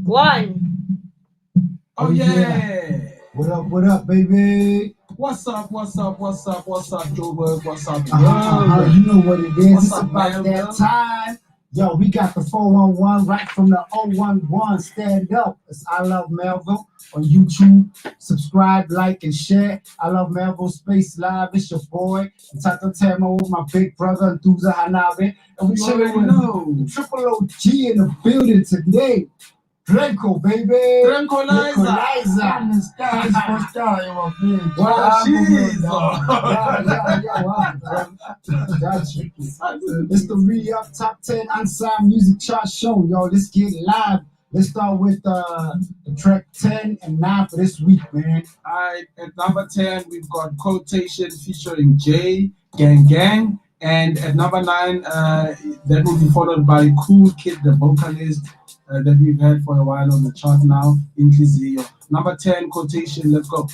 1. Oh yeah. What up, baby? What's up, Joburg? What's up, Joburg? You know what it is. What's It's up, about man? that time. Yo, we got the 411 right from the 011. Stand up. It's I Love Melville on YouTube. Subscribe, like, and share. I Love Melville Space Live. It's your boy, Nthato THEMA, with my big brother, Nthuza HANABE. And we chilling with Triple OG in the building today. DRENCKO, baby. DRENCKO It's the re-up top 10 unsigned music chart show, yo. Let's get live. Let's start with the track 10 and 9 for this week, man. Alright, at number 10, we've got Quotation featuring Jay, Gang Gang. And at number 9, that will be followed by Cool Kid, the vocalist that we've had for a while on the chart now, Nthuza. Number 10, Quotation, let's go.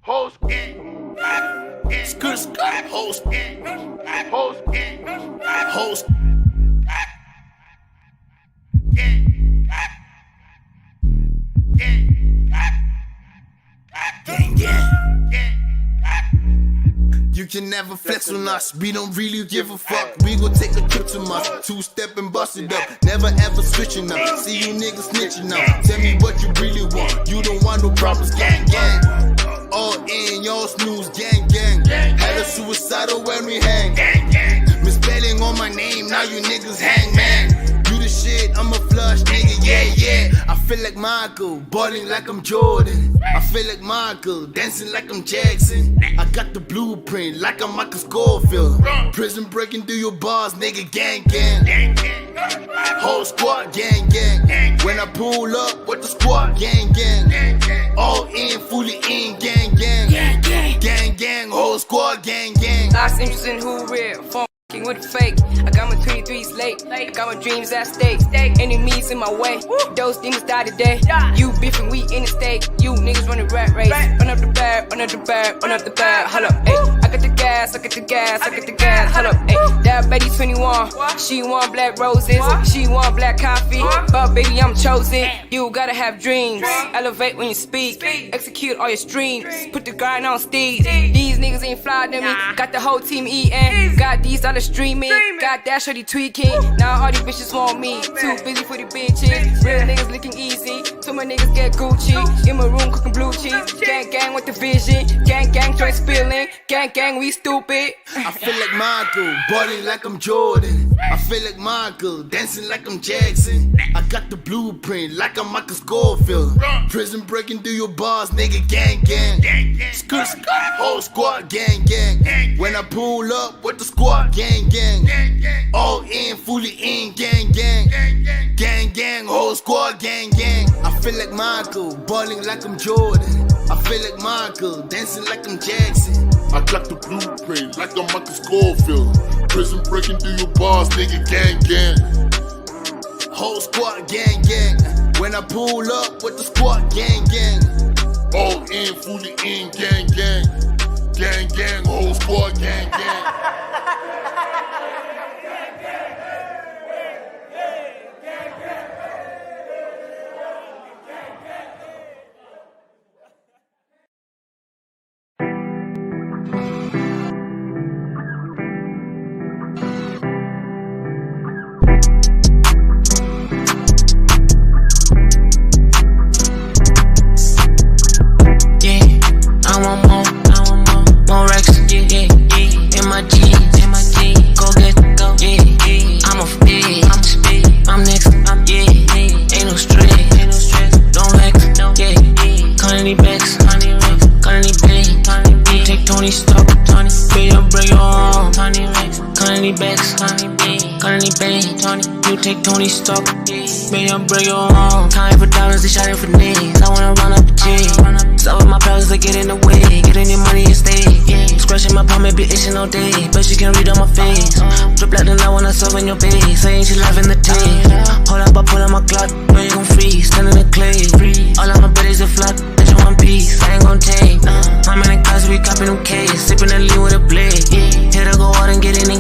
Host gang, host gang, host gang. You can never flex on us, we don't really give a fuck. We gon' take a trip to Mars, 2-step and bust it up. Never ever switching up, see you niggas snitching up. Tell me what you really want, you don't want no problems, gang gang. All in, y'all snooze, gang gang. Had a suicidal when we hang. Misspelling on my name, now you niggas hang, man. You the shit, I'm a flush nigga, yeah. I feel like Michael, balling like I'm Jordan. I feel like Michael, dancing like I'm Jackson. I got the blueprint like I'm Michael Scofield. Prison breaking through your bars, nigga, gang gang. Whole squad, gang gang. When I pull up with the squad, gang gang. All in, fully in, gang gang. Gang gang, whole squad, gang gang. Lost interest in who real, phone with the fake. I got my 23s late, I got my dreams at stake. Enemies in my way, those demons die today. You beefing, we in the state. You niggas running rat race. Run up the bag, run up the bag, run up the bag. Hold up, ayy. I got the gas, I got the gas, I got the gas. Hold up, ayy. That baby 21, she want black roses, she want black coffee. But baby, I'm chosen. You gotta have dreams. Elevate when you speak, execute all your streams. Put the grind on steeds. These niggas ain't fly to me. Got the whole team eating. Got these other streaming. Got that shorty tweaking. Now all these bitches want me. Too busy for the bitches. Real niggas looking easy. Too many niggas get Gucci. In my room cooking blue cheese. Gang gang with the vision. Gang gang straight spilling. Gang gang we stupid. I feel like Michael, balling like I'm Jordan. I feel like Michael, dancing like I'm Jackson. I got the blueprint like I'm Michael Scofield. Prison breaking through your bars, nigga, gang gang. Whole squad, gang gang. When I pull up with the squad, gang gang. All in, fully in, gang gang. Gang gang, whole squad, gang gang. I feel like Michael, balling like I'm Jordan. I feel like Michael, dancing like I'm Jackson. I got the blueprint like I'm Michael Scofield. Prison breaking through your bars, nigga, gang gang. Whole squad, gang gang. When I pull up with the squad, gang gang. All in, fully in, gang gang. Gang gang, whole squad, gang gang. More racks, yeah. In my jeans, go get, yeah. I'm a fed, I'm next, yeah. Ain't no stress, don't vex, yeah. Connie Bex, Connie Bay, you take Tony Stock, baby, I'll bring your home. Connie Bex, Connie Bay, you take Tony Stock, baby, I'll bring your home. Time for dollars, they shot it for niggas. I wanna run up the G. Stop with my pals, they get in the way. Getting your money and stay. Scratching my palm, maybe itching all day. But she can read on my face. Drip like the night when I serve in your base. Saying she loving the taste. Hold up, I pull on my clock. Know you gon' freeze, stand in the clay. All of my bitches are flat. Bitch, you one piece, I ain't gon' take. I'm in the class, we copping them K's. Sipping the lean with a blade. Hit her go hard and get in the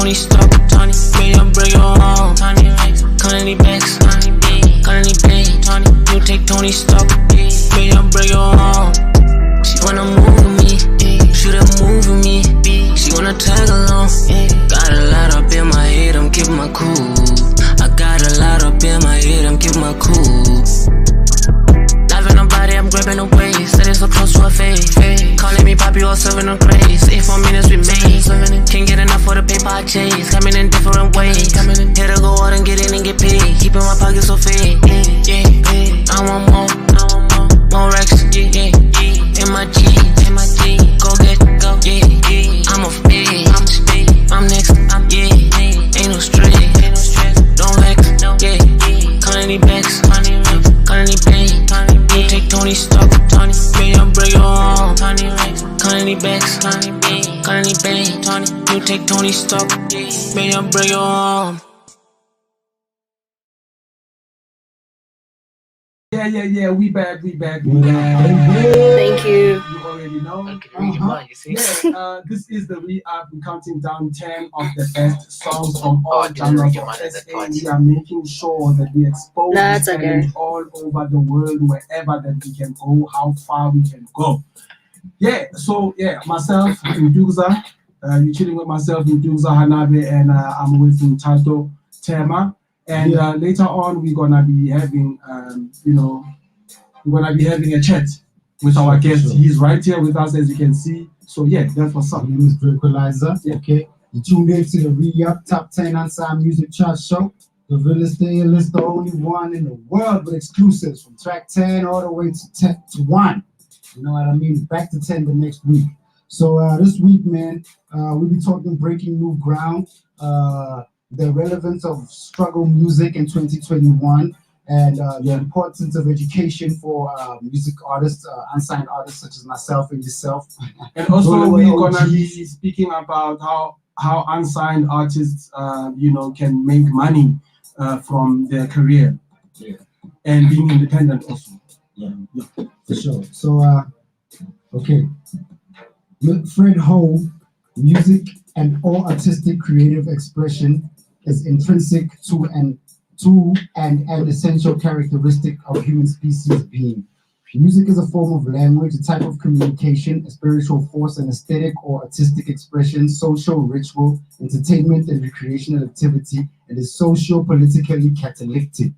Tony Stark, Tony, baby, I'm bring your home. Tony Rex, Connie Bex, Connie B, Connie Bay, Tony, you take Tony Stark, baby, I'm bring your home. She wanna move with me, shoot a move with me, she wanna tag along. Got a lot up in my head, I'm keeping my cool. I got a lot up in my head, I'm keeping my cool. Loving nobody, I'm grabbing away. Said it's so close to a face. Calling me Poppy or serving them craze. 8 minutes we made. Can't get enough for the paper I chase. Coming in different ways. Here to go out and get in and get paid. Keeping my pockets so fade. I want more racks. In my G, go get, go. I'm off big. I'm next. Ain't no stress. Don't vex. Connie Bex. Connie Bay. You take Tony Stark, Tony, baby, I'm bring your home. Tony Rex, Connie Bex, Connie Bay, Tony, you take Tony Stark, baby, I'm bring your home. Yeah, we back. Thank you. You already know. Read your mind, you see? This is the re-up. We're counting down 10 of the best songs from all genres of SA. We are making sure that we expose That's talent okay. all over the world, wherever that we can go, how far we can go. Myself, Nthuza, you're chilling with myself, Nthuza, HANABE, and I'm with Nthato, THEMA. And later on, we're gonna be having, a chat with our guest. Sure. He's right here with us, as you can see. So that's what's up. My name is DRENCKO. Yeah. Okay, you tuned in to the Re-Up Top 10 Unsigned Music Chart Show. The realest thing is the only one in the world with exclusives from track 10 all the way to 1. You know what I mean? Back to 10 the next week. So this week, man, we'll be talking breaking new ground, the relevance of struggle music in 2021, and the importance of education for music artists, unsigned artists such as myself and yourself. And also, we're gonna be speaking about how unsigned artists, can make money from their career, and being independent also. Yeah, for sure. So, okay, Fred Ho, music and all artistic creative expression is intrinsic to an essential characteristic of human species being. Music is a form of language, a type of communication, a spiritual force, an aesthetic or artistic expression, social ritual, entertainment, and recreational activity, and is socio-politically catalytic.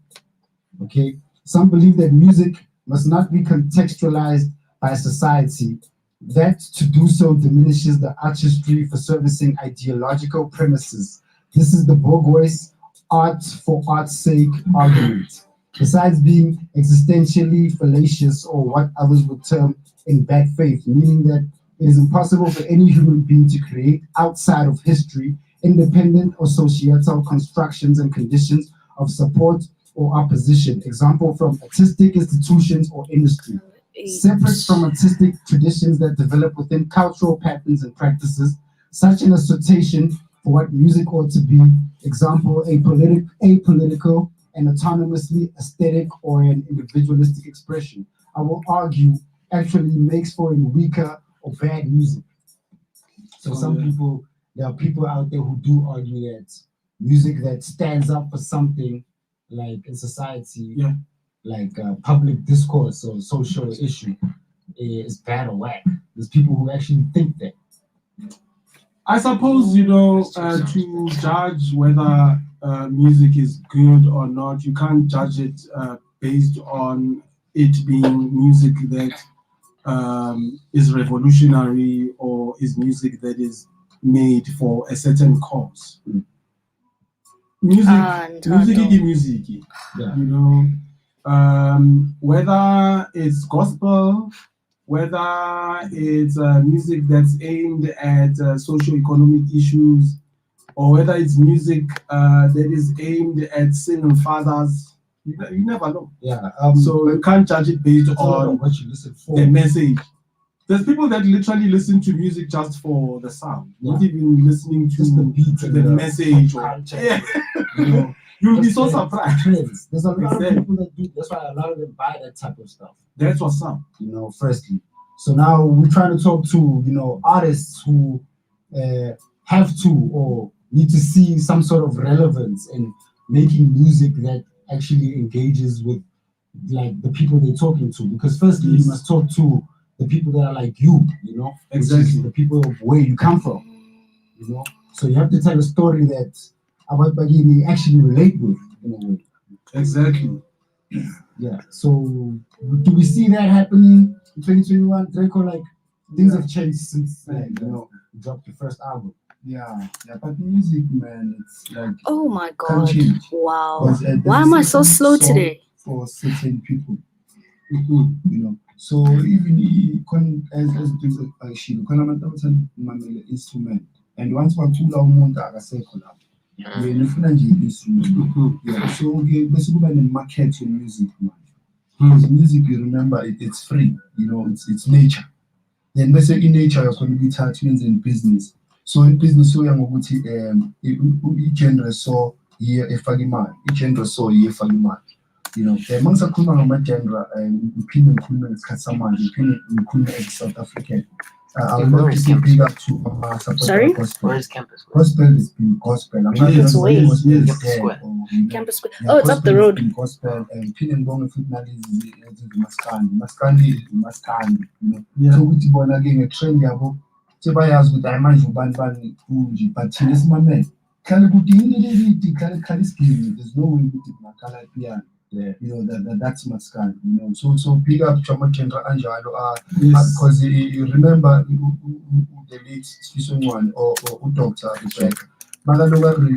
Okay, some believe that music must not be contextualized by society, that to do so diminishes the artistry for servicing ideological premises. This is the bourgeois art for art's sake argument. Besides being existentially fallacious, or what others would term in bad faith, meaning that it is impossible for any human being to create outside of history, independent or societal constructions and conditions of support or opposition. Example from artistic institutions or industry. Separate from artistic traditions that develop within cultural patterns and practices, such an assertion for what music ought to be. Example, apolitical and autonomously aesthetic or an individualistic expression. I will argue actually makes for a weaker or bad music. So there are people out there who do argue that music that stands up for something like in society, like public discourse or social issue is bad or whack. There's people who actually think that. I suppose, to judge whether music is good or not, you can't judge it based on it being music that is revolutionary or is music that is made for a certain cause. Music, whether it's gospel, whether it's music that's aimed at socio-economic issues, or whether it's music that is aimed at single fathers, you never know. So you can't judge it based on what you listen for. The message. There's people that literally listen to music just for the sound, not even listening to just the beat, to the message. You'll be so surprised. There's a lot of people that do. That's why a lot of them buy that type of stuff. That's what's up. Firstly. So now we're trying to talk to artists who have to or need to see some sort of relevance in making music that actually engages with like the people they're talking to. Because firstly, you must talk to the people that are like you know, Exactly. the people of where you come from, you know. So you have to tell a story that about Bagini actually relate with in a way. Exactly. Yeah. So do we see that happening in 2021? DRENCKO, like things have changed since you know, you dropped your first album. Yeah, but music, man, it's like Oh my can god. change. Wow. Because, Why am I so slow song today? For certain people, you know. So even as things actually, an instrument, and once wacula umuntu akasekho lapho, yena ufuna nje instrument. Yeah. So bese kuba ne-market music manje. Because music, you remember, it's free. You know, it's nature. Then bese i-nature yakhona ukuyithatha uyenze in business. So in business uya ngokuthi i-genre so yiyo efaka imali, i-genre so yiyo efaka imali. You know, uma ngisakhuluma ngama-genre, ngiphinde ngikhulume ngesikhathi samanje, ngiphinde ngikhulume as a South African. I would love to say big up to Sorry? gospel. Where's Campus? Gospel is been gospel. I'm not Campus even Way. saying gospel is Yes. dead Square. or, you know, Campus Square. yeah, Oh, it's up the gospel is road. been gospel, and Pin and Bong Footnali is Maskandi, you know. Yeah. So ukuthi bona ke nge-trend yabo sebayazi ukuthi hayi manje ubani bani kunje, but thina simamele khale kudingile khale isigini, there's no way ukuthi makhala piano. Yeah, you know that's Maskandi, you know. So big up to ama-genre anjalo Yes. because you remember the late Sifiso Ncwane or Dr. Brecker. Makaloku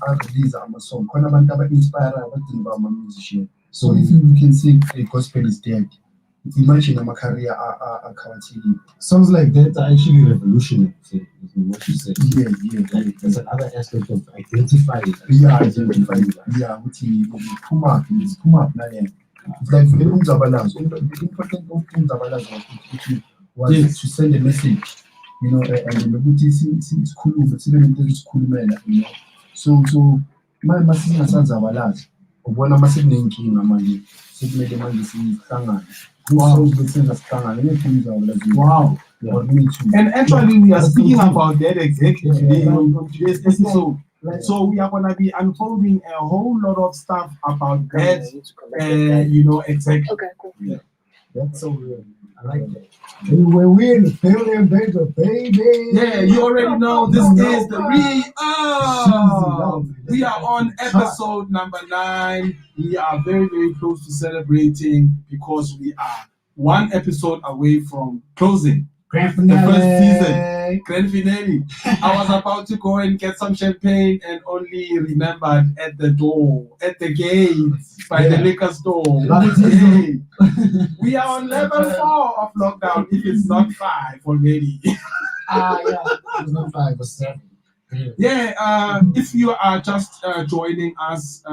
a-release ama-song khona abantu aba-inspire abadinga ba ama-musician. So if you can say a gospel is dead, imagine ama-career akhawathekile. Songs like that are actually revolutionary. Is what you said. Yeah. Like, there's another aspect of identifying. Yeah, ukuthi uphuma na yena. It's like vele umzabalazo. The important umzabalazo was Yes. to send a message, you know, and ukuthi sikhulume sibe nento esikhulumela, you know. So manje singasazabalazi ubona masekunenkinga manje sekumele manje sihlangane. Wow. Wow. Yeah, we need to. And actually, we are speaking about that exactly today on today's episode. Right. So we are gonna be unfolding a whole lot of stuff about that. Exactly. Okay, cool. That's so real. I like that. Anyway, we're in the building, baby. Yeah, you already know this is the we are on episode number 9. We are very, very close to celebrating because we are one episode away from closing Grand the first season. finale. Grand finale. I was about to go and get some champagne and only remembered at the door, at the gate, by the liquor store. Hey. We are on level 4 of lockdown, if it's not 5 already. Yeah. It's not 5 or 7. Yeah, if you are just joining us,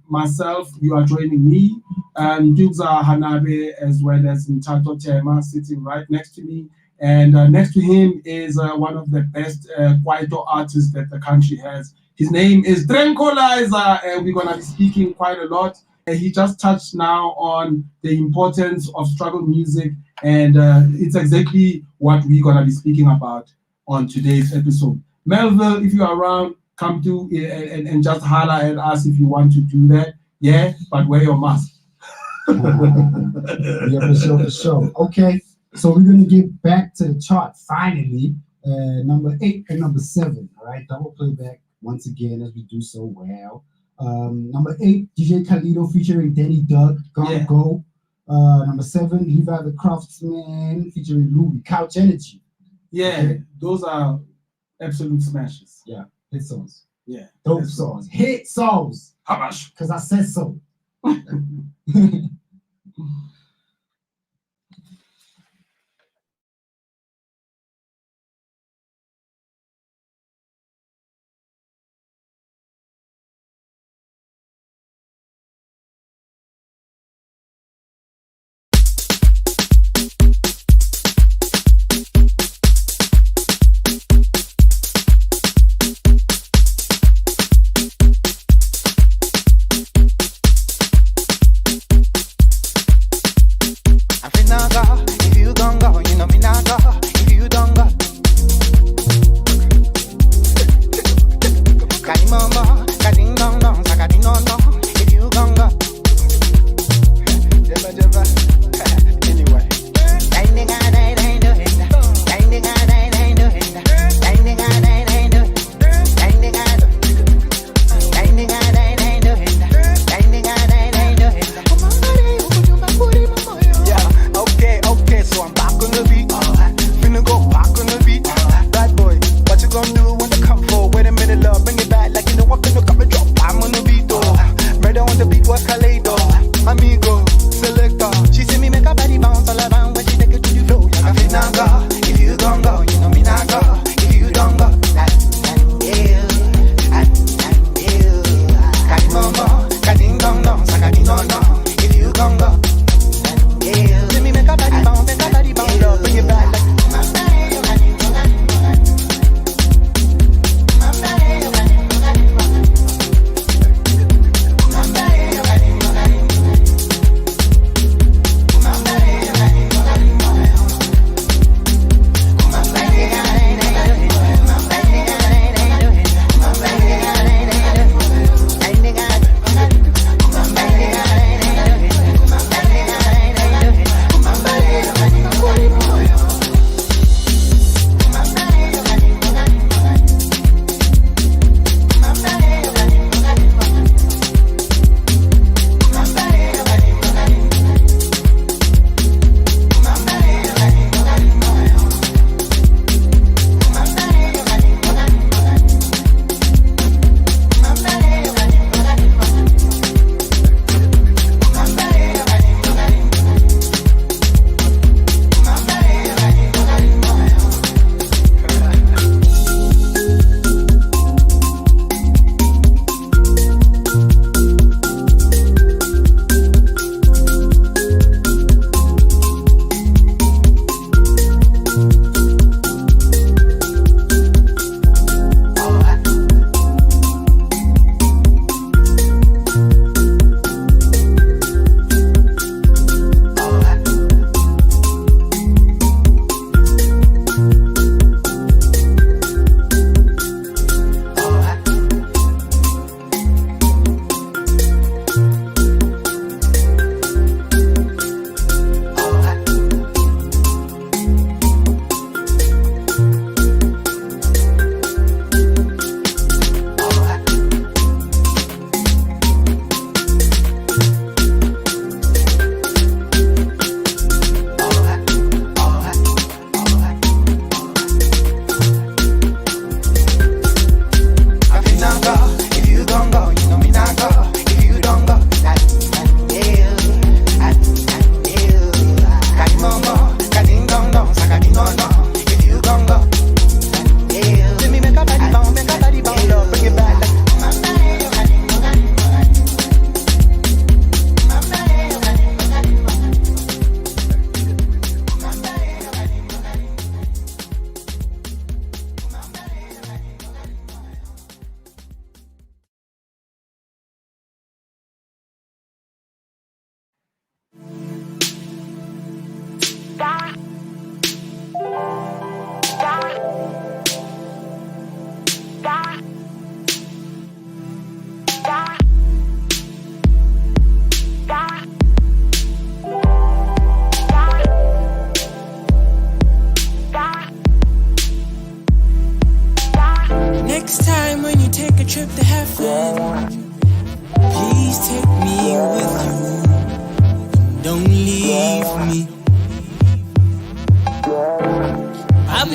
myself, you are joining me, Ntukza, HANABE, as well as Nthato THEMA sitting right next to me. And next to him is one of the best Kwaito artists that the country has. His name is DRENCKO, and we're going to be speaking quite a lot. He just touched now on the importance of struggle music, and it's exactly what we're going to be speaking about on today's episode. Melville, if you're around, come to and just holler at us if you want to do that. Yeah, but wear your mask. Yeah, for sure. Okay, so we're gonna get back to the chart finally. Number 8 and number 7. All right, double playback once again as we do so well. Number 8, DJ Khalid featuring Danny Doug, Go. Number 7, Levi the Craftsman featuring Louis, Couch Energy. Yeah, Okay. Those are absolute smashes. Yeah, hit songs. Yeah. Dope That's songs. Hit songs. How much? Because I said so.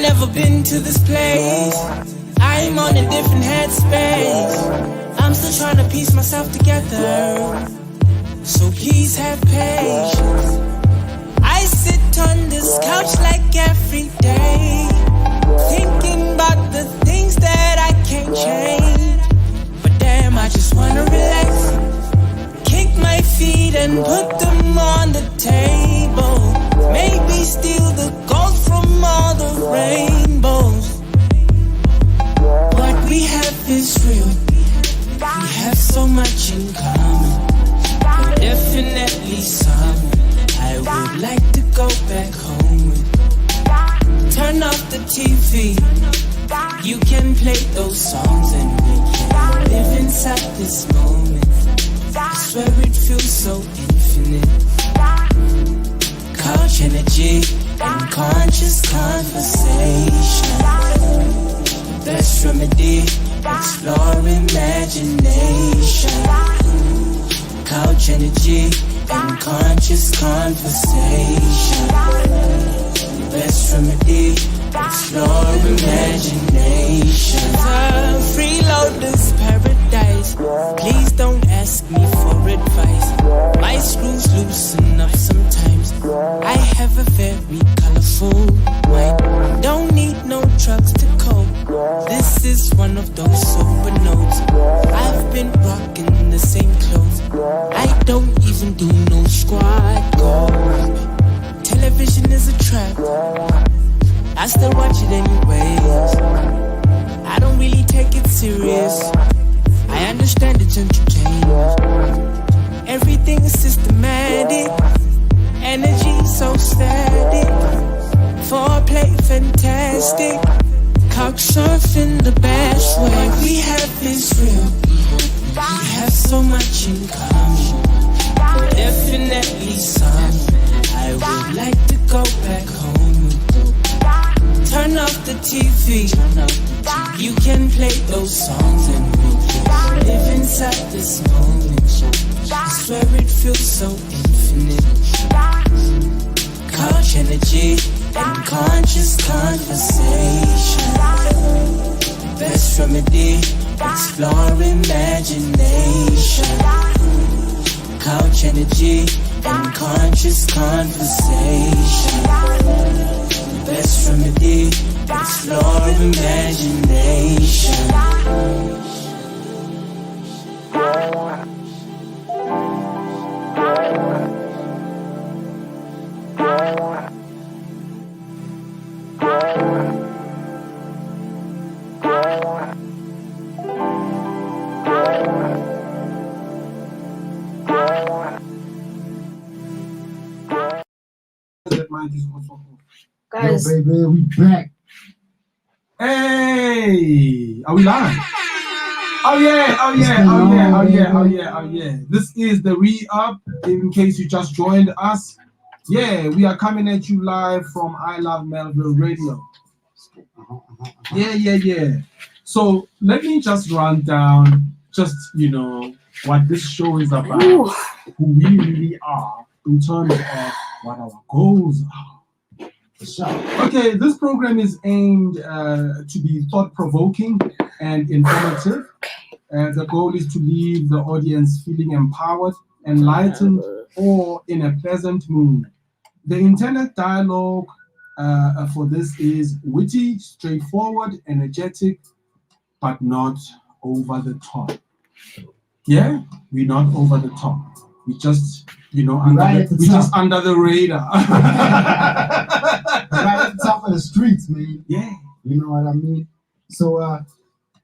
never been to this place. I'm on a different headspace. I'm still trying to piece myself together. So please have patience. I sit on this couch like every day, thinking about the things that I can't change. But damn, I just wanna relax, kick my feet and put them on the table. Maybe steal the gold from all the rainbows. What we have is real. We have so much in common. You're definitely someone I would like to go back home with. Turn off the TV. You can play those songs and we can live inside this moment. I swear it feels so infinite. Couch energy and conscious conversation. The best remedy, explore imagination. Couch energy and conscious conversation. The best remedy, explore imagination. Freeloader's paradise. Please don't ask me for advice. My screws loosen up sometimes. I have a very colorful mind. Don't need no drugs to cope. This is one of those sober notes. I've been rocking the same clothes. I don't even do no squad goals. Television is a trap. I still watch it anyways. I don't really take it serious. I understand it's entertainment. Everything is systematic. Energy so static. Foreplay fantastic. Couch surfing the best way. We have is real. We have so much in common. Definitely some I would like to go back home. Turn off the TV. You can play those songs and we can live inside this moment. I swear it feels so infinite. Couch energy and conscious conversation. Best remedy, explore imagination. Couch energy and conscious conversation. Best remedy, explore imagination. That mind is also off. Guys, Yo, baby, we back. Hey, are we live? Oh yeah, oh yeah, oh yeah, oh yeah, oh yeah, oh yeah. This is the re-up, in case you just joined us. Yeah, we are coming at you live from I Love Melville Radio. Yeah. So let me just run down what this show is about, ooh, who we really are in terms of what our goals are. Okay, this program is aimed to be thought-provoking and informative. The goal is to leave the audience feeling empowered, enlightened, or in a pleasant mood. The intended dialogue for this is witty, straightforward, energetic, but not over the top. Yeah, we're not over the top. We just, just under the radar. Right at the top of the streets, man. Yeah. You know what I mean? So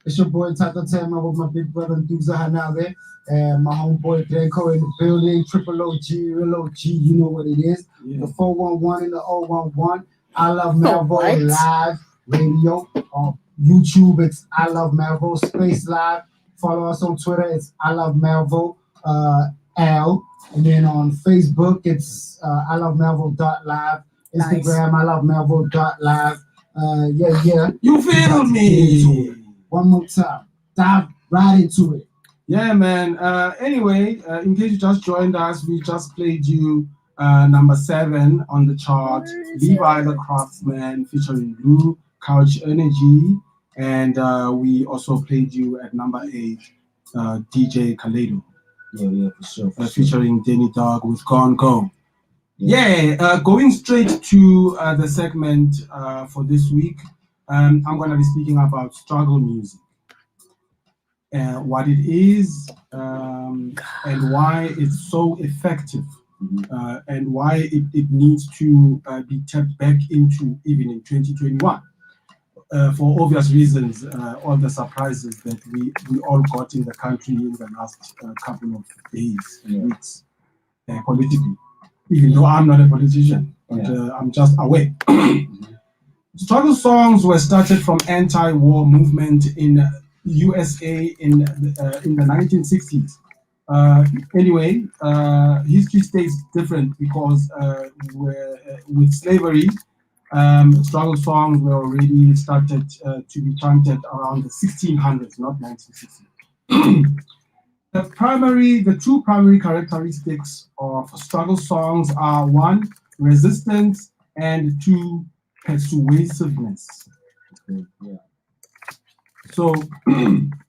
it's your boy Nthato THEMA with my big brother Ntukza HANABE and my homeboy DRENCKO in the building, triple OG, real OG, you know what it is. Yeah. The 411 and the 011. I Love Melville what? Live Radio. On YouTube, it's I Love Melville Space Live. Follow us on Twitter, it's I Love Melville L. And then on Facebook, it's I Love Melville.live. Instagram, I Love Melville.live. Yeah. You feel me? One more time. Dive right into it. Yeah, man. Anyway, in case you just joined us, we just played you number 7 on the chart, Levi the Craftsman featuring Blue. Couch Energy, and we also played you at number 8, DJ Kaleido. Yeah, for sure. Featuring Danny Dog with Gone Go. Going straight to the segment for this week, I'm going to be speaking about struggle music, what it is, and why it's so effective, and why it needs to be tapped back into even in 2021. For obvious reasons, all the surprises that we all got in the country in the last couple of days and weeks, politically. Even though I'm not a politician, but I'm just aware. Struggle songs were started from anti-war movement in USA in the 1960s. Anyway, history states different because with slavery, struggle songs were already started to be chanted around the 1600s, not 1960s. The two primary characteristics of struggle songs are 1, resistance, and 2, persuasiveness. So,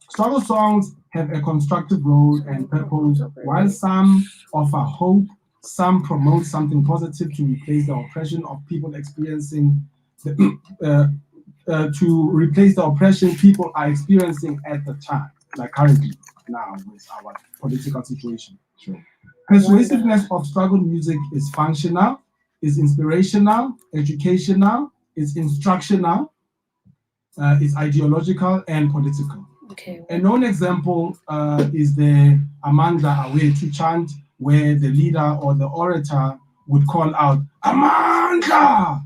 struggle songs have a constructive role and purpose. While some offer hope, some promote something positive to replace the oppression of people experiencing to replace the oppression people are experiencing at the time, like currently now with our political situation. Sure. Persuasiveness of struggle music is functional, is inspirational, educational, is instructional, is ideological and political. Okay. A known example is the Amanda Awetu chant, where the leader or the orator would call out Amanda,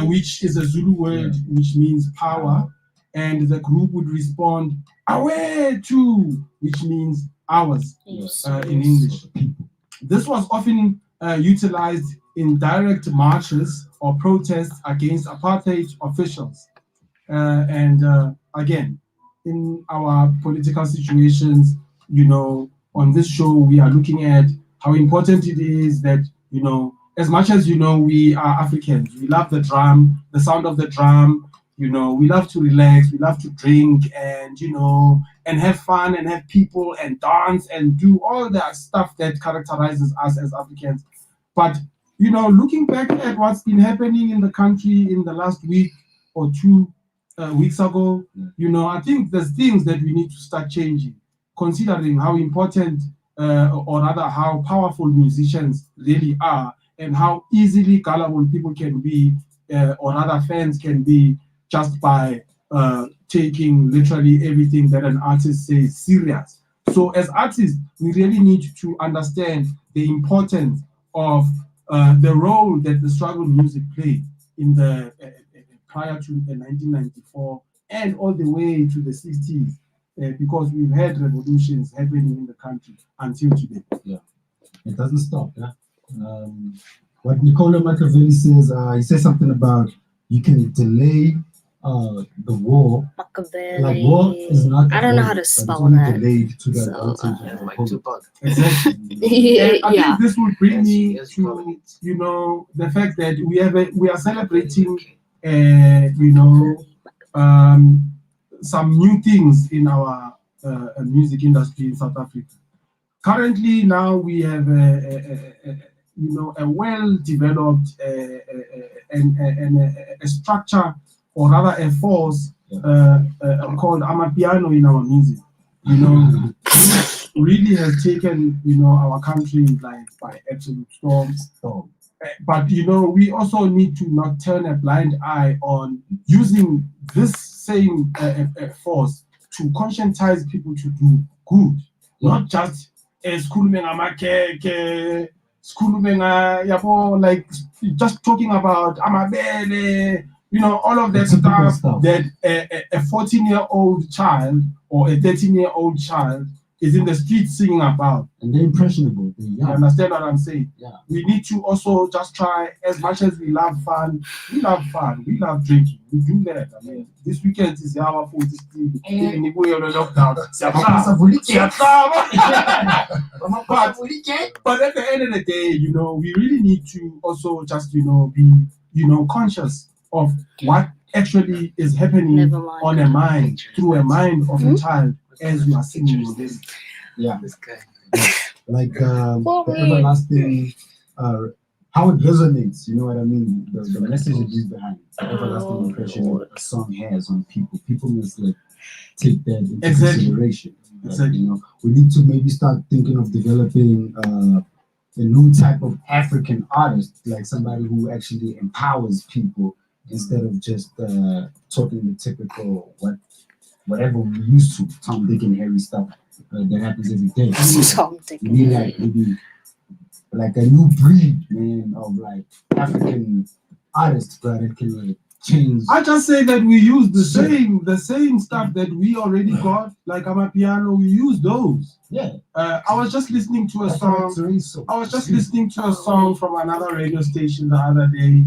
which is a Zulu word which means power, and the group would respond Awetu, which means ours in English. This was often utilized in direct marches or protests against apartheid officials. Again, in our political situations, on this show, we are looking at how important it is that, as much as, we are Africans, we love the drum, the sound of the drum, we love to relax, we love to drink and, and have fun and have people and dance and do all that stuff that characterizes us as Africans. But, looking back at what's been happening in the country in the last week or 2 weeks ago, I think there's things that we need to start changing, considering how important or rather how powerful musicians really are and how easily gullible people can be, or rather fans can be, just by taking literally everything that an artist says serious. So as artists, we really need to understand the importance of the role that the struggle music played in the prior to 1994 and all the way to the 60s, because we've had revolutions happening in the country until today. Yeah, it doesn't stop. Yeah. What Niccolo Machiavelli says, he says something about you can delay the war. Machiavelli. Like war is not. I don't know how to spell that. Delayed to the So, Like Tupac. Exactly. And I think this will bring me to the fact that we are celebrating some new things in our music industry in South Africa. Currently, now we have a well-developed and a structure, or rather a force called Amapiano in our music. Really has taken our country like by absolute storm. But we also need to not turn a blind eye on using this same force to conscientize people to do good, not just like just talking about amabele, all of that stuff that a 14-year-old child or a 13-year-old child is in the street singing about. And they're impressionable. You understand what I'm saying? Yeah. We need to also just try, as much as we love fun, we love drinking. We do that. I mean, this weekend is our 40th even if we are on lockdown. But at the end of the day, we really need to also just, be, conscious of what actually is happening Never mind. on a mind, through a mind of a child as you are singing the lyrics. Yeah. Like the everlasting, how it resonates, you know what I mean? The message it is behind the everlasting impression a song has on people. People must like take that into consideration. Exactly. You know, we need to maybe start thinking of developing a new type of African artist, like somebody who actually empowers people instead of just talking the typical whatever we used to, Tom, Dick, and Harry stuff that happens every day. We need maybe like a new breed, man, of like African artists, bro, that can like change. I just say that we use the same stuff that we already got, like Amapiano, we use those. Yeah. I was just listening to a song. I was just listening to a song from another radio station the other day,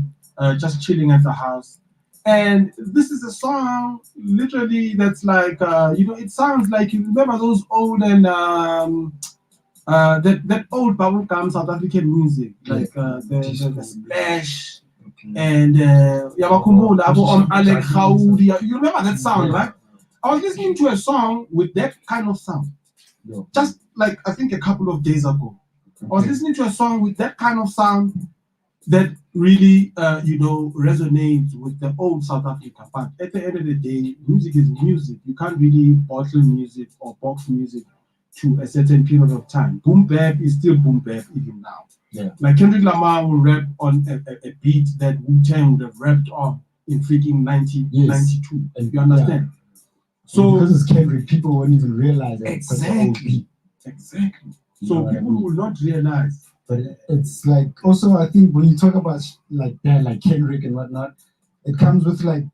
just chilling at the house. And this is a song literally that's like, it sounds like, you remember those old and that old bubblegum South African music, like the Splash and Yabakhumbula, Alec Khawudi. You remember that sound, right? I was listening to a song with that kind of sound, just like I think a couple of days ago. I was listening to a song with that kind of sound that really, resonates with the old South Africa. But at the end of the day, music is music. You can't really bottle music or box music to a certain period of time. Boom bap is still boom bap even now. Yeah. Like Kendrick Lamar will rap on a beat that Wu-Tang would have rapped on in freaking 92. And you understand? Yeah. So because it's Kendrick, people won't even realize that. Exactly. So people will not realize. But it's like also I think when you talk about like that, like Kendrick and whatnot, it comes with like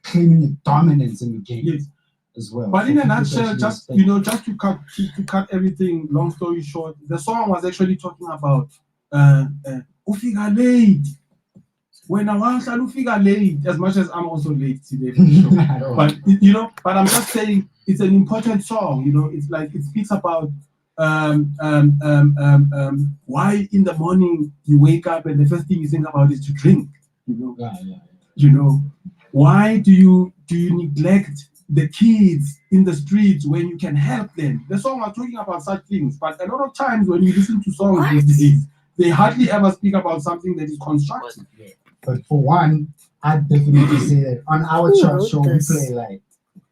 claiming a dominance in the game. Yes. As well. But so in a nutshell, just expect... to cut everything, long story short, the song was actually talking about Ufika late. When I was Ufika late, as much as I'm also late today for the show. But I'm just saying it's an important song, it's like it speaks about why in the morning you wake up and the first thing you think about is to drink, why do you neglect the kids in the streets when you can help them? The song was talking about such things, but a lot of times when you listen to songs these days, they hardly ever speak about something that is constructive. But for one, I'd definitely say that on our church show we play like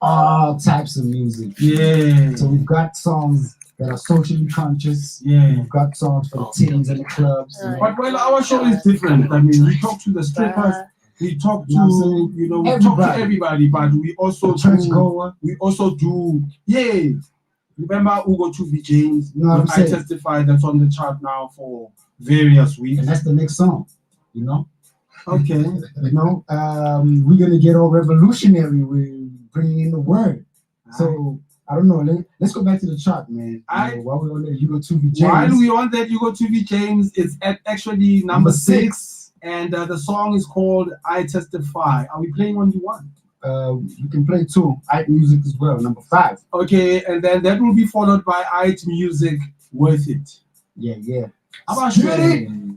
all types of music. Yeah. So we've got songs that are socially conscious. Yeah. We've got songs for the teens and the clubs. But our show is different. I mean, we talk to the strippers, we talk to we talk to everybody, but we also do. Yeah. Remember Ugo 2B James? I Testify, that's on the chart now for various weeks. And that's the next song, Okay. We're gonna get all revolutionary with bringing in the word. So I don't know. Let's go back to the chart, man. While we're on there, Ugo 2B James. While we're on that, Ugo 2B James is at actually number 6, and the song is called I Testify. Are we playing only one? You can play 2. IT Music as well, number 5. Okay, and then that will be followed by IT Music, Worth It. Yeah. How about you?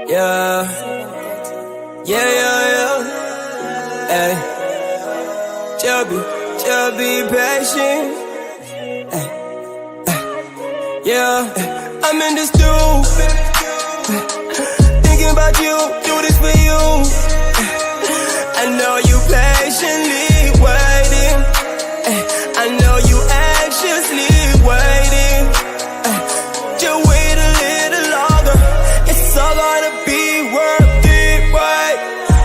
Yeah. Yeah, yeah, yeah. Hey. Just be patient. Hey. Yeah. I'm in this dude. Thinking about you, do this for you. I know you patiently waiting. I know you anxiously waiting. Just wait a little longer. It's all gonna be worth it, right?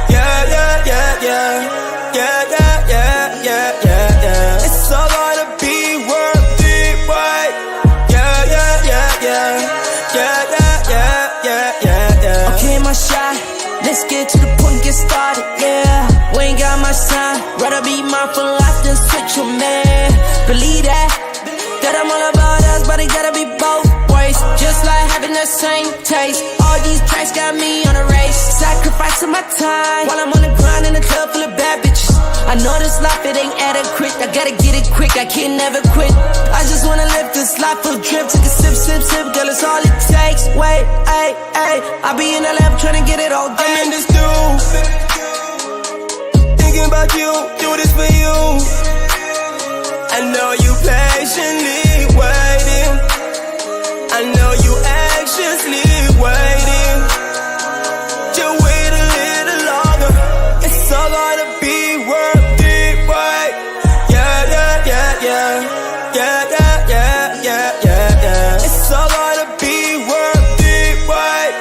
Yeah, yeah, yeah, yeah. Yeah, yeah, yeah, yeah, yeah, yeah. It's all gonna be worth it, right? Yeah, yeah, yeah, yeah. Yeah, yeah, yeah, yeah, yeah, yeah. Okay, my shot. Let's get to the point, get started, yeah. We ain't got much time. Rather be mindful life than switch your man. Believe that I'm all about us, but it gotta be both ways. Just like having the same taste. All these tracks got me on a race. Sacrificing my time while I'm on the grind in a club full of bad bitches. I know this life, it ain't adequate. I gotta get it quick, I can't never quit. I just wanna live this life full drip. Take a sip, sip, sip, girl, it's all it takes. Wait, ay, ay, I be in the lab trying to get it all day. I'm in this dude. Thinking about you, do this for you. I know you patiently waiting. I know you anxiously waiting. Just wait a little longer. It's all gonna be worth it, right? Yeah, yeah, yeah, yeah. Yeah, yeah, yeah, yeah, yeah, yeah. It's all gonna be worth it, right?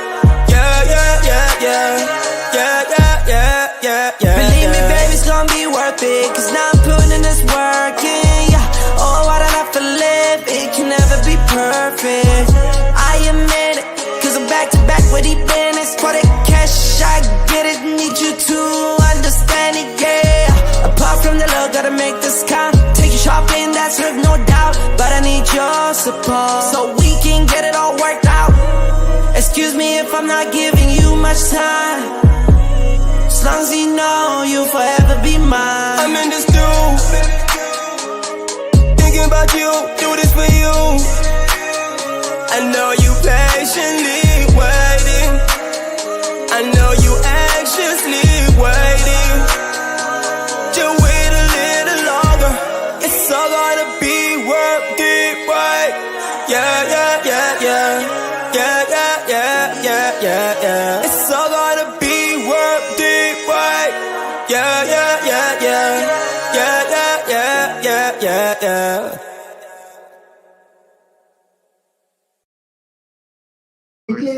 Yeah, yeah, yeah, yeah. Yeah, yeah, yeah, yeah, yeah. Believe me, baby, it's gonna be worth it. Cause now I'm putting in this work, yeah. Oh, why did I have to live? It can never be perfect. I admit it, cause I'm back to back with the business. For the cash, I get it. Need you to understand it, yeah. Apart from the love, gotta make this count. Take you shopping, that's with no doubt. But I need your support, so we can get it all worked out. Excuse me if I'm not giving you much time. As long as you know you'll forever be mine. I'm in this dude. Thinking about you, do this for you. I know you patiently waiting. I know you anxiously waiting. Just wait a little longer. It's all gonna be worth it, right? Yeah, yeah, yeah, yeah. Yeah, yeah, yeah, yeah, yeah, yeah. It's all gonna be worth it, right? Yeah, yeah, yeah, yeah. Yeah, yeah, yeah, yeah, yeah, yeah.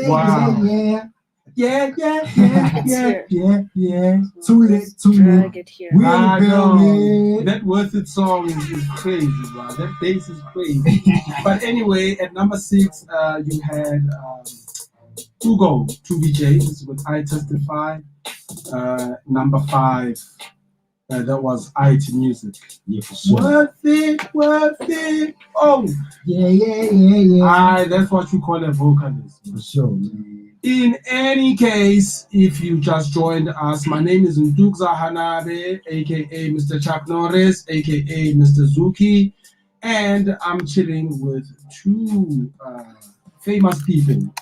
Wow. Yeah, Yeah, yeah, yeah, yeah, yeah, yeah. tune it. Drag it here. We in I the know. building. That Worth It song is crazy, wow. That bass is crazy. But anyway, at number 6, you had Two VJs with I Testify. Number 5, that was IT Music. Yeah, for sure. Worth it. Oh, Yeah. that's what you call a vocalist. For sure, man. In any case, if you just joined us, my name is Ntukza HANABE, aka Mr. Chuck Norris, aka Mr. Zuki, and I'm chilling with 2 famous people.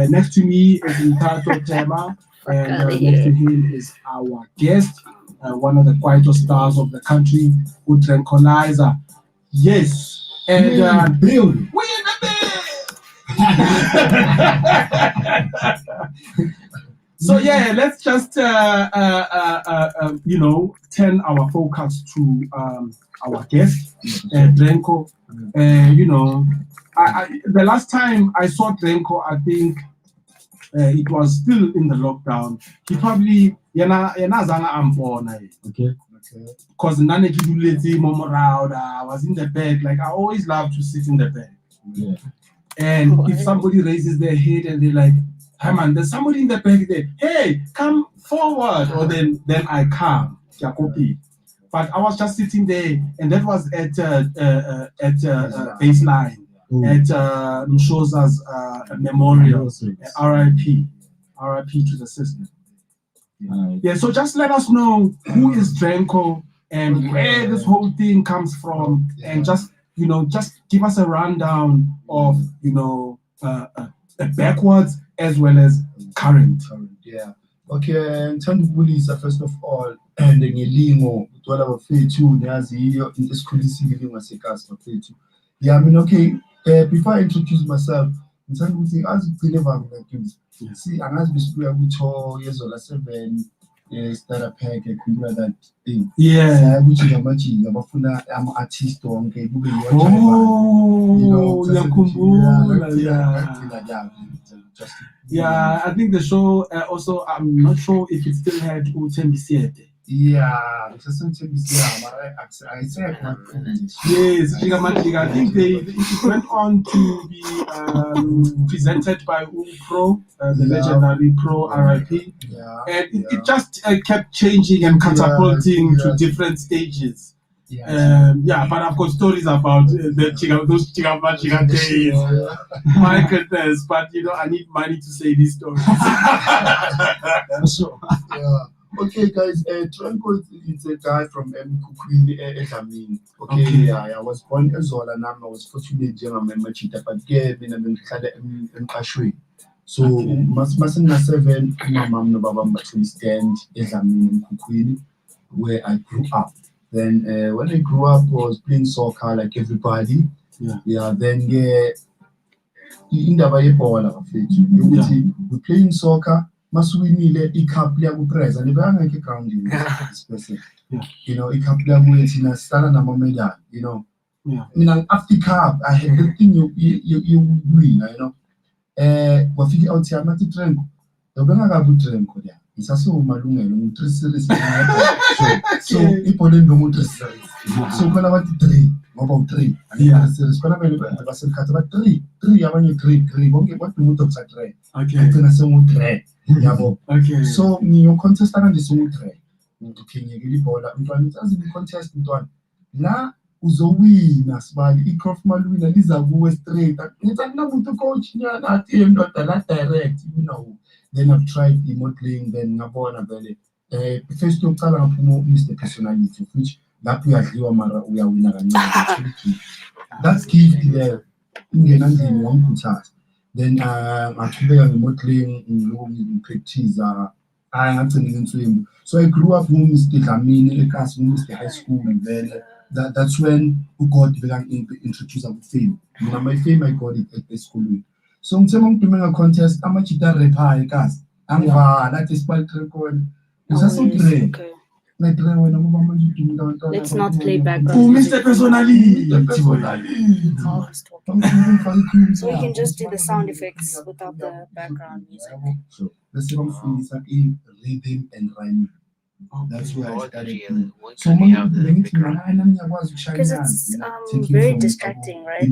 Next to me is Nthato THEMA, and next to him is our guest, one of the quieter stars of the country, DRENCKO. Yes, and building. we in the bed. So yeah, let's just turn our focus to our guest, DRENCKO. The last time I saw DRENCKO, I think it was still in the lockdown. He probably Okay. because I was in the bed. Like I always love to sit in the bed. Yeah. And if somebody raises their head and they're like, "Hey man, there's somebody in the back there. Hey, come forward," or then I come, Jacopi. But I was just sitting there, and that was at baseline, at Nthuza's memorial, RIP to the sister. Yeah, so just let us know who is DRENCKO and where this whole thing comes from, and just give us a rundown of backwards as well as current. Yeah. Okay, ngithanda ukubulisa first of all and ngelingo uthola bafethu niyaziyo into esikhulisile ilingo sekasi bafethu. Yeah, I mean okay, before I introduce myself, ngithanda ukuthi azigcine vangakithi. See, angazi bisibuya kutho yezola 7 starter pack ekhumbula that thing. Yeah. Ukuthi ngamajinga bafuna artist wonke kube Yeah, I think the show also, I'm not sure if it still had Uthembisiete. Yeah, it's a yes, I think it went on to be presented by Pro, the legendary Pro RIP. Yeah, and it just kept changing and catapulting to different stages. But I've got stories about those Chiga days. My goodness, but I need money to say these stories. Okay, guys, DRENCKO is a guy from Nkukwini, Egamini. Okay, I was born as well, and I was fortunate to remember Chita, but gave in a Nkashwe. So, Masina 7, my mom, no Baba, but we stand Egamini, Nkukwini, where I grew up. Then, when I grew up, I was playing soccer like everybody. Then, in the Bible, we playing soccer. Maswinile ikaplia kupreza nibanga ground especially ikaplia kuyetina stala na momeda after cup I had the thing you win wafiki out ya mati DRENCKO yobanga ka DRENCKO ya isaso malungelo mu 3 series so ipole ndo mu 3 series so kana bati 3 ngoba u3 and series kana bele basekhatha ba 3 abanye 3 bonke bathi umuntu okuthatha 3 ngicina sengu 3 yabo. So niyo contest kanje somu3 ukuphinyekela ibhola umntwana uthi azini contest umntwana la uzowina sibali iCroft malwina liza kuwe straight ngithi akunamuntu coach nyana athi ndoda la direct then I've tried the modeling then ngabona vele first yokuqala ngaphuma Mr Personality which lapho uyadliwa mara uyawina kancane that's gift there ingena ndini wamkhuthaza. Then ngaqhubeka ngemodeling ngiprectise so I grew up with Mr Dlamini eKasi Mr High School and then that's when God began introduced to fame. My fame I got it at the school. So I'm doing a contest amachita repa eKasi that is quite record. Let's not play background. Mr. Personality. So we can just do the sound effects without the background music. So the second thing is in rhythm and rhyming. That's where I started. So because it's very distracting, right?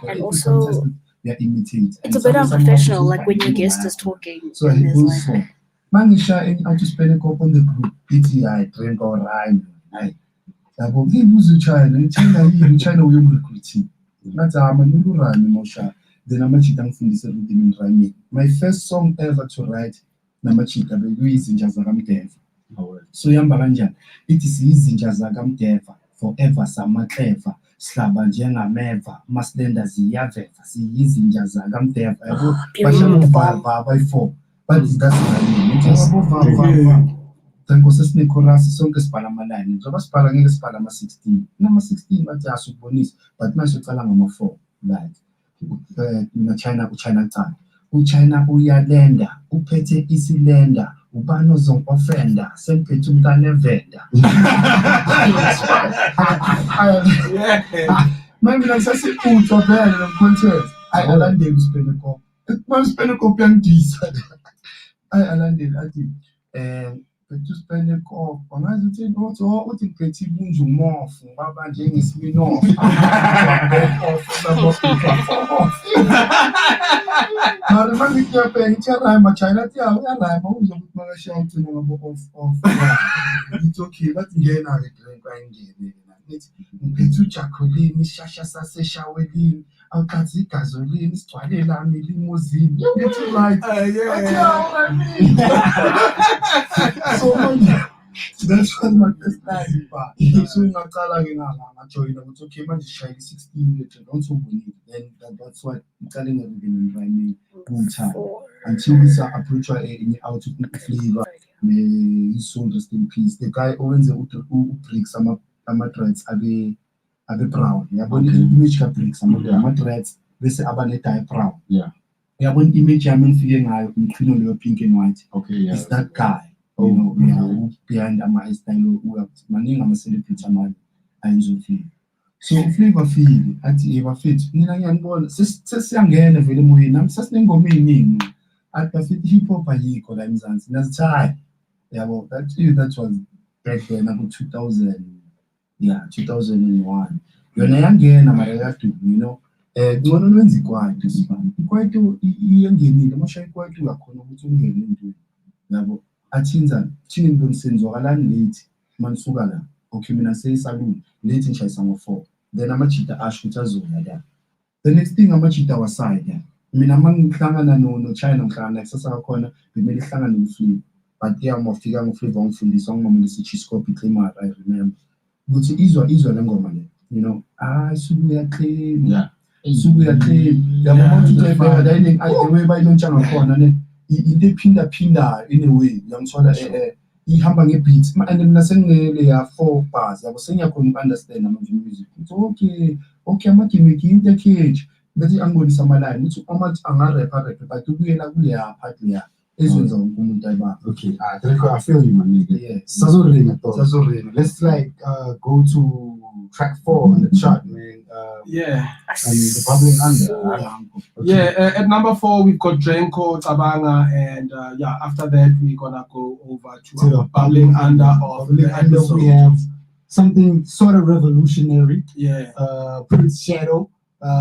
And also it's a bit unprofessional, like when your guest is talking. So I also Mangisha I just spend a couple on the group. I DRENCKO rhyme. I will give you China will recruiting. That's a new rhyme, Mosha. Then Namachita from this rhythm rhyming. My first song ever to write, Namachita, baby, is in Jazagam Dev. So Yambaranjan, it is easy in Jazagam Dev, forever, summer ever, Slabanjanga Meva, Maslenda Ziave, see easy in Jazagam Dev. I wrote by 4. But that's what I mean. It's about DRENCKO sesine chorus sonke sibhala ama-9 njengoba sibhala ngeke sibhala ama-16 nama-16 bathi asubonisa but manje uqala ngama-4 like China cha uChina uyalenda uphethe isilenda ubani ozong-offenda semphethe umntana evenda manje ngisasiphuthwa vele lo-contest alandeli uSpeneko manje uSpeneko uyangidisa alandeli athi to spend a call on as you take what you pretty moons or more from Baba James Mino. China, it's okay, but again, I it's Chocolini, Shasha Sase Shawelin, Alkazi Gasolin, Swadela, Limousine. It's right. That's was my first time, but so ngaqala ke ngajoyina ukuthi okay manje shayela 16 letter don't so believe then that's what telling everything right me full time until we saw approach in out of flavor me so interesting piece the guy owns the bricks ama threads abe brown yabona image ka bricks ama threads bese abane dye brown yabona image yami ngifike ngayo ngifino leyo pink and white it's that guy. You know, behind my style, maning ama celebrity man, so flavor feel at Eva fit. Nina yanbona, sesiyangena vele moyeni, nami sasinengoma eziningi. At fit hip hop ayikho la eMzansi. Nasitshaya. Yabo, that was back then about 2001. Yona yangena mara you know. Ngcono lwenza ikwaito sibani. Ikwaito iyangenile, mashaya ikwaito yakhona ukuthi ungene into. Yabo. Athinza thina ngibonisenzokalani late manisuka la okay mina seyisaluni late ngishayisa ngo4 then amajita asho ukuthi azona la the next thing amajita waside mina mangihlangana no China ngihlangana kusasa kakhona bemeli hlangana nomflip but yamafika ngoflavor ngifundiswa ngomama lesichiscope THEMA I remember ukuthi izwa lengoma le you know subuya clean subuya clean yabona ukuthi bayayini ayiwe bayilontsha khona ne into ephinda in a way ngiyangithola ihamba ngebeats and mina sengele ya 4 bars yabo sengiyakhona ukunderstand ama music ukuthi okay ama-gimmick into cage bese angibonisa ama-line ukuthi amathi anga-rap but ukuyela kuleya part leya ezwenza wonke umuntu ayibamba. Okay, Drenko, I feel you, my nigga. Yeah. Sazorina. Let's like go to track 4 on the chart, man. The Bubbling Under. At number 4 we've got DRENCKO, Tabanga, and after that we're gonna go over to the Bubbling Under of the episode. We have something sort of revolutionary. Prince Shadow,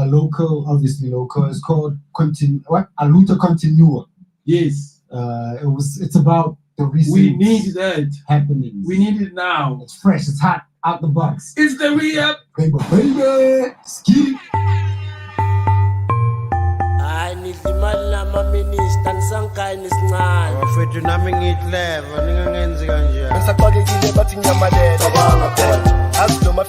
local, obviously local. It's called Aluta Continua. Yes. It's about the recent. We need that happenings. We need it now. It's fresh. It's hot out the box. It's the re-up. Baby. Ski. I need the man, my minister, and some kindness. I'm afraid you're not making it live. I'm going to get it. I'm going to get it. I'm going to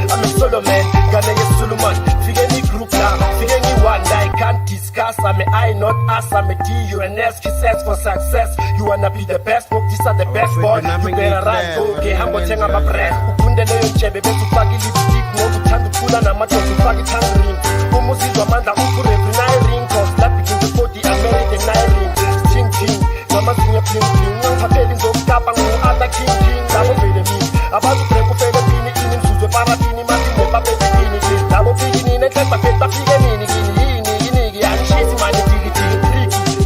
I'm a solo man, Ghana yes Solomon. Figure me group now, figure me one I can't discuss. I'm a I not us, I'm a D, you an S, says for success. You wanna be the best, book these are the best boy. You better run, okay, I'm gonna take my breath. Ukunde leyo chebe, betu fagi lipstick, no butandu kula na macho tu fagi tangring. Umuzi wa manda ukure brunai ring, cause that begin to put the American ring. Sting king, mama sinya pling pling, young papeling go kapang no other king, double fade me. About to break up the pini in Suzo Paratini, Martin, Papini, double pini, and let my paper figure in and she's managing tricky.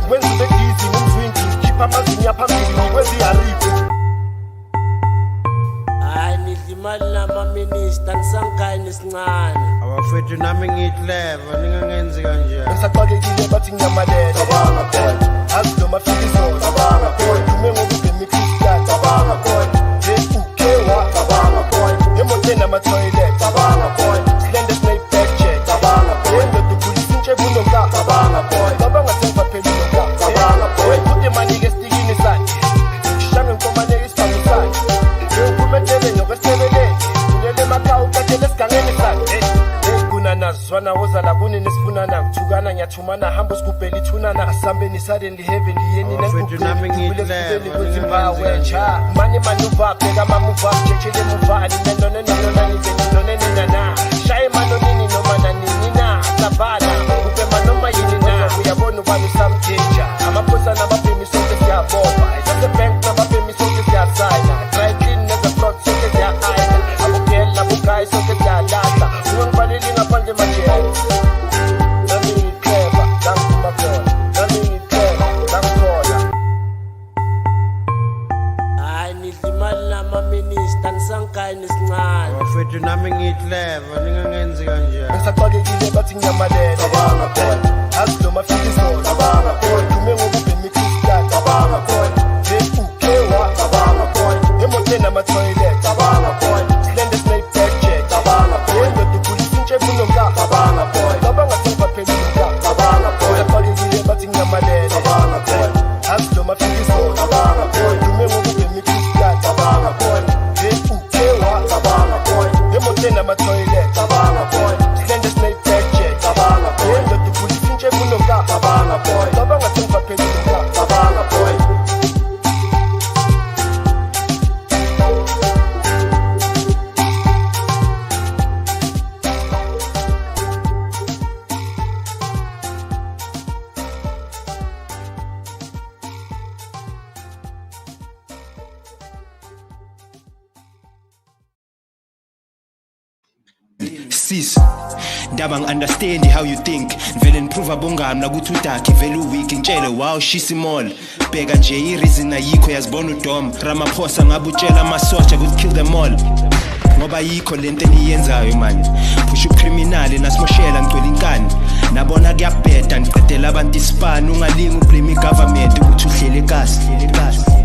When the easy drinking, keep a mazin your family where they are reaping. I need the man, my minister, and some kindness, man. I'm afraid you're not making it live. I'm going to get but in your mother. As to my feelings, Tabana boy, you may want to make me flat, Tabana boy. Tabana boy, Emotena my toilet, Tabana boy, slender snake picture, Tabana boy, the police in Chebunoga, Tabana boy, Tabana Tempa Peluga, Tabana boy, put the money against the inside. Shannon from my name is Pamusai. You put my telling your best every day. You let my cow catch a scan inside. Gunana, Zwana was a lagoon in this Funana, Tugana, Yatumana, Hambus Kupeli Tunana, Sambeni suddenly heavily, and in a money manuva, Pega Mamuva, Chile Muva, and no, Shy Manonini, no Mananina, Tabana, Upemanoma Yinina, we are born to buy some danger. I'm a person, I'm a famous soldier, Boba, it's a bank, I'm a famous soldier outside. Try clean as a front soldier, I'm a girl, I'm a guy, soldier, Lata, one vanilla upon the machine. Let me play. ngisaqakekile bathi ngiyamalele cabanga khona azi noma fika izolo cabanga khona dume ngokubhema ikristian cabanga khona ukewa cabanga khona emotweni ama-toilet cabanga khona silende sinayibhekjet cabanga khona ndoda ukhulisa intshebe unomka cabanga khona cabanga sengibaphelile cabanga khona ngisaqakekile bathi ngiyamalele cabanga khona azi noma fika izolo cabanga khona dume ngokubhema ikristian cabanga khona ukewa cabanga khona emotweni ama-toilet cabanga khona silende sinayibhekjet cabanga khona ndoda ukhulisa intshebe unomka cabanga khona cabanga sengibaphelile cabanga khona. Sis, dabang understand how you think. Vele improve abongami nakuthi udakhe vele uweak ngitshele wow shisa imall. Bheka nje ireason ayikho yazibona udom. Ramaphosa ngabe utshela amasotsha ukuthi kill them all. Ngoba yikho lento eniyenzayo manje. Phusha ucriminal nasimoshela ngicwela inkani. Nabona kuyabheda ngiqedela abantu ispan ungalingi ublame government ukuthi uhlele kasi.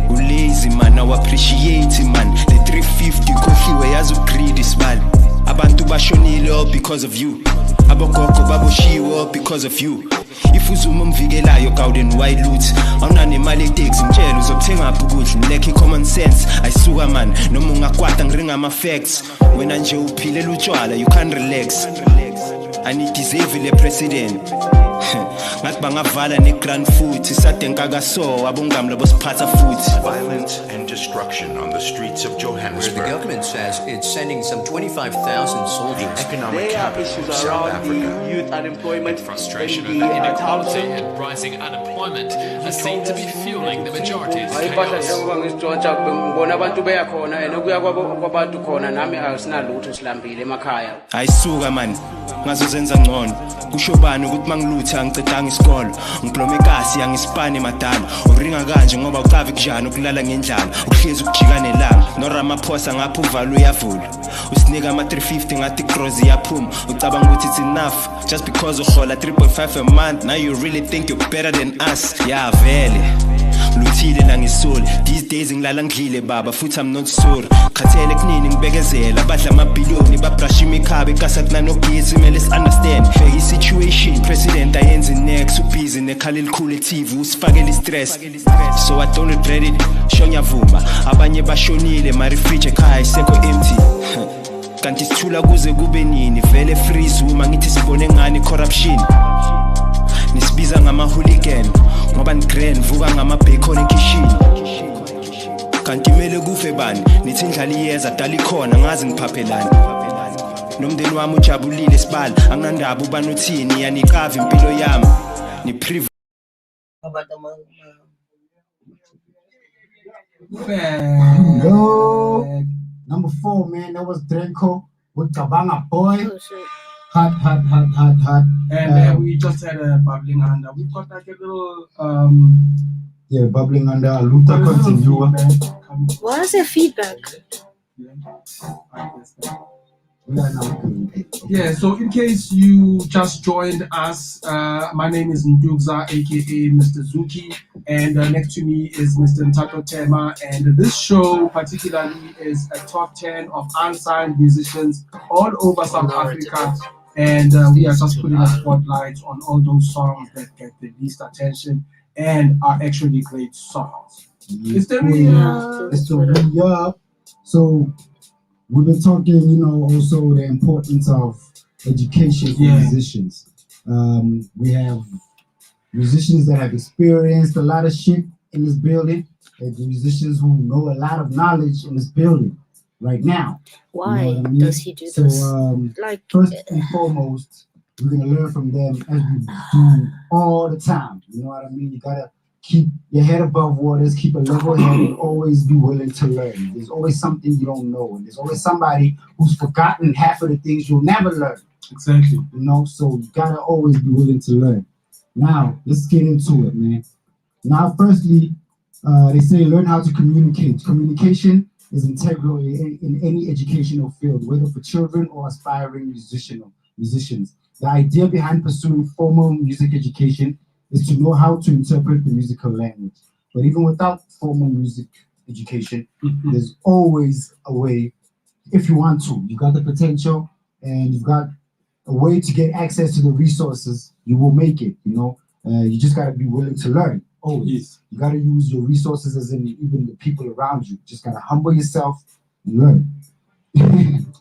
Ulazy man now appreciate man. The 350 khohliwe yazi ugreedy sibali. Abantu bashonile all because of you. Abogogo baboshiwe all because of you. If uzuma umvikelayo Gowden white loot awunane imali etaxi ngitshela uzokuthenga ukudla ngilekhe common sense ayisuka man noma ungakwata ngiringa ama facts wena nje uphilela utshwala you can't relax I need deserve le president ngathi bangavala ne grand foot isadenka kaso abongami labo siphatha futhi violence and destruction on the streets of Johannesburg. Where the government says it's sending some 25,000 soldiers. Economic capital of South Africa. Youth unemployment, frustration over inequality and rising unemployment are seen to be fueling the majority's chaos. ayisuka man ngazozenza ngcono kusho bani ukuthi mangilutha ngicedanga isikolo ngiblome kasi yangispane madala uringa kanje ngoba ucavi kujana ukulala ngendlala ukuhlezi ukujika nelanga no Ramaphosa ngapha uvalo uyavula usinika ama 350 ngathi gross yaphuma ucabanga ukuthi it's enough just because uhola 3.5 a month now you really think you're better than us yeah vele luthile la ngisoli these days ngilala ngidlile baba futhi I'm not sorry khathele kunini ngibekezela badla amabhiliyoni babrush imikhabe kasakuna nogesi mele understand fake situation president ayenze next ubusy nekhala elikhulu TV usifakele stress so I don't regret it shonya vuma abanye bashonile mari fridge ekhaya isekho empty kanti sithula kuze kube nini vele freeze uma ngithi sibone ngani corruption nisibiza ngama hooligan ngoba ngigrand vuka ngama bacon ekitchen kanti mele kufe bani nithi indlala iyeza dala ikhona ngazi ngiphaphelani nomndeni wami ujabulile sibala anginandaba ubani uthini yanikava impilo yami ni privilege Yo, number 4, man, that was DRENCKO with Kabanga Boy. Hot. And we just had a bubbling under. We've got like a little yeah, bubbling under a Luther continue. What is your feedback? Yeah, so in case you just joined us, my name is Ntukza, aka Mr. Zuki, and next to me is Mr. Nthato THEMA, and this show particularly is a top 10 of unsigned musicians all over South Africa, and we are just putting a spotlight on all those songs that get the least attention and are actually great songs. Is there So we've been talking, you know, also the importance of education for musicians. We have musicians that have experienced a lot of shit in this building, and musicians who know a lot of knowledge in this building right now. Why you know what I mean? does he do this? Like, first and foremost, we're gonna learn from them as we do all the time. You know what I mean? You gotta keep your head above waters, keep a level head, and always be willing to learn. There's always something you don't know, and there's always somebody who's forgotten half of the things you'll never learn. Exactly. You know, so you gotta always be willing to learn. Now, let's get into it, man. Now, firstly, they say learn how to communicate. Communication is integral in any educational field, whether for children or aspiring musicians. musicians. The idea behind pursuing formal music education is to know how to interpret the musical language. But even without formal music education, there's always a way. If you want to, you got the potential and you've got a way to get access to the resources, you will make it. You just got to be willing to learn. Yes. You got to use your resources, as in even the people around you. Just got to humble yourself and learn.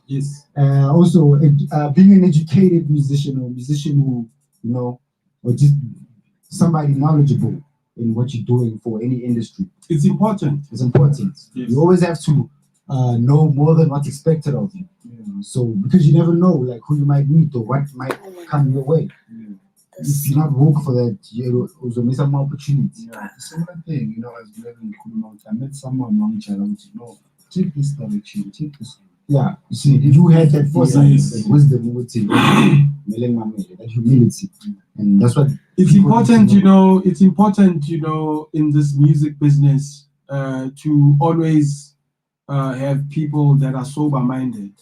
Yes. Also, being an educated musician, or a musician who, or just somebody knowledgeable in what you're doing for any industry. It's important. It's important. Yes. You always have to know more than what's expected of you. So, because you never know, like, who you might meet or what might come your way. If you're not woke for that, you also miss some opportunity. Yeah, similar thing, as we live in Kulumont, I met someone long time, take this direction, take this. Yeah, you see, you had that foresight, that wisdom, that humility, and that's what it's important. It's important. In this music business, to always have people that are sober-minded.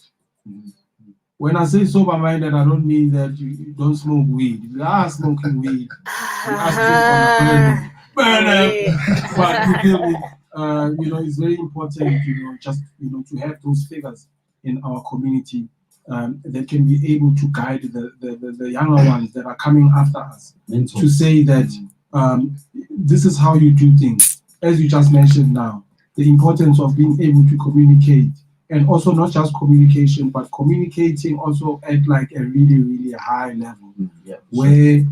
When I say sober-minded, I don't mean that you don't smoke weed. If you are smoking weed, you are still burn up. But you feel me? It's very important, to have those figures in our community that can be able to guide the younger ones that are coming after us. To say that this is how you do things. As you just mentioned now, the importance of being able to communicate. And also not just communication, but communicating also at like a really, really high level, where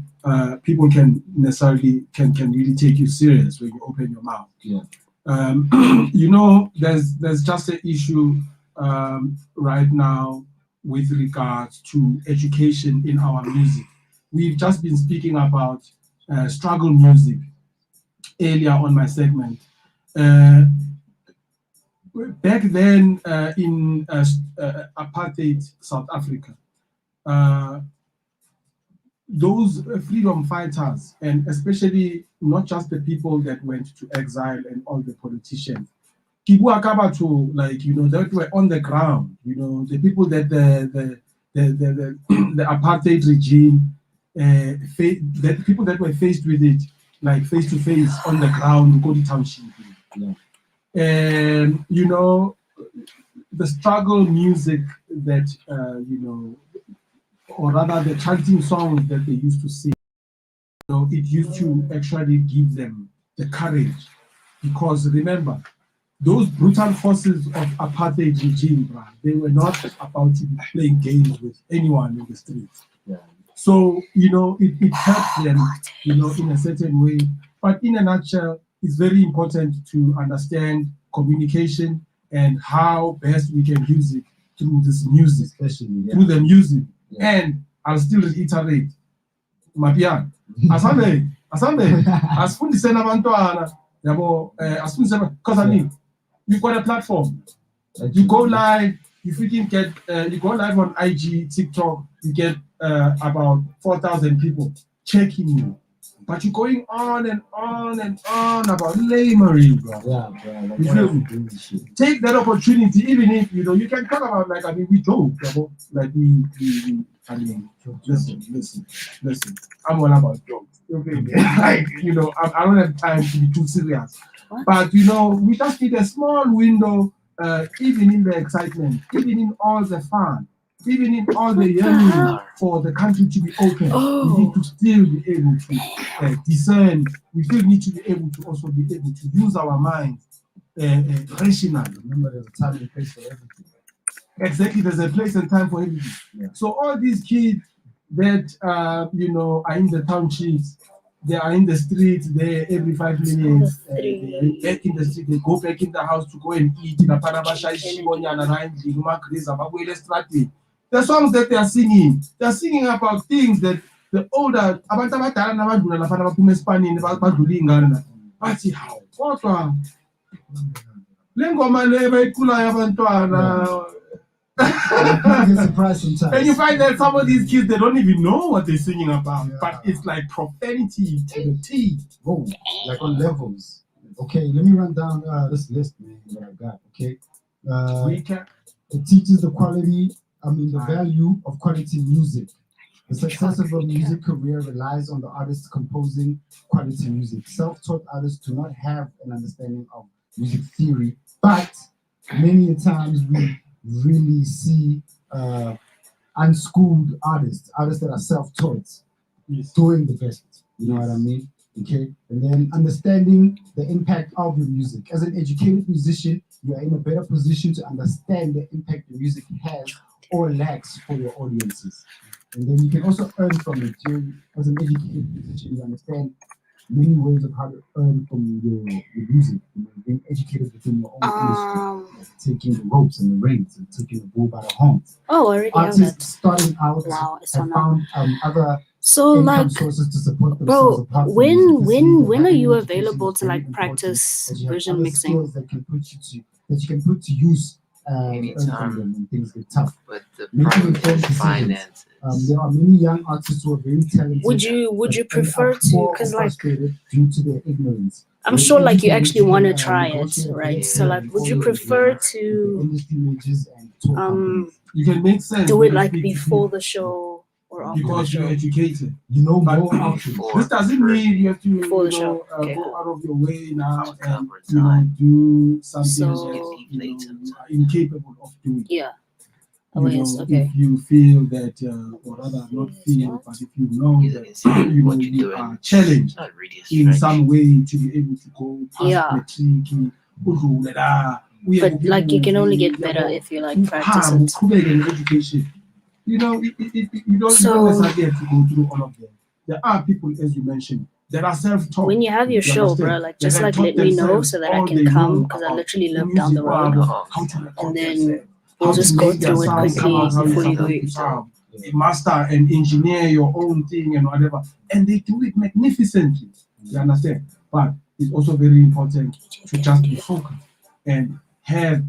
people can necessarily can really take you serious when you open your mouth. There's just an issue right now with regards to education in our music. We've just been speaking about struggle music earlier on my segment. Back then, in apartheid South Africa, those freedom fighters, and especially not just the people that went to exile and all the politicians, Kibua Kabato, that were on the ground, the people that the apartheid regime, the people that were faced with it, like face to face on the ground, Kodi Township. And the struggle music that or rather the chanting songs that they used to sing, it used to actually give them the courage, because remember, those brutal forces of apartheid regime, they were not about to be playing games with anyone in the streets. So it helped them, in a certain way. But in a nutshell, it's very important to understand communication and how best we can use it through this music, especially through the music. And I'll still reiterate, Mapian, Asambe, asifundise nabantwana, yabo, asifundise, because I mean, you've got a platform. You go live, you freaking get, you go live on IG, TikTok, you get about 4,000 people checking you. But you're going on and on and on about lamery, bro. You feel me? Take that opportunity, even if you can talk about we joke, like listen. I'm all about jokes. Okay, I don't have time to be too serious. But we just need a small window, even in the excitement, even in all the fun, even in all the yearning for the country to be open. We need to still be able to discern. We still need to be able to also be able to use our minds rationally. Remember, there's a time and place for everything. Exactly, there's a place and time for everything. So all these kids that are in the townships, they are in the streets there every 5 minutes. They are back in the street. They go back in the house to go and eat. The songs that they are singing about things that the older and you find that some of these kids, they don't even know what they're singing about, but it's like profanity to the T. Whoa, like on levels. Okay, let me run down this list, man, that I got. Okay, recap. It teaches the quality the value of quality music. The success of a music career relies on the artist composing quality music. Self-taught artists do not have an understanding of music theory, but many times we really see unschooled artists that are self-taught, doing the best. You know what I mean? Okay, and then understanding the impact of your music. As an educated musician, you are in a better position to understand the impact your music has or lacks for your audiences. And then you can also earn from it. As an educated musician, you understand many ways of how to earn from your music. Being educated within your own industry, taking the ropes and the reins and taking the bull by the horns. Oh, I already have that. Starting out have found other income sources to support themselves. Bro, when are you available to like practice version mixing? That you can put to use anytime when things get tough. With the Making problem is finances. There are many young artists who are very talented. Would you prefer to? Because like due to their ignorance, I'm sure like you actually want to try it, right? So like, would you prefer to you can make sense do it like before the show or after because the show? you're educated. You know But more options. this doesn't mean you have to Before the show. Okay, go cool. out of your way now and do something So- that are incapable of doing. Yeah. You Oh, yes, know, okay. if you feel that, or rather not feel, but if you know that you are challenged in some way to be able to go past Yeah. matric, But like you can only get better if you like practice it. in education. You know, you don't So- necessarily have to go through all of them. There are people, as you mentioned, that are self-taught. When you have your You show, understand? bro, like That just have like taught let me know themselves so that I all can they come know because I about literally the live down the music road. world, how to record And then yourself, we'll how to just go make your through it sound quickly come out how before you're you supposed go. to sound. Master and engineer your own thing and whatever, and they do it magnificently. You understand? But it's also very important to just be focused and have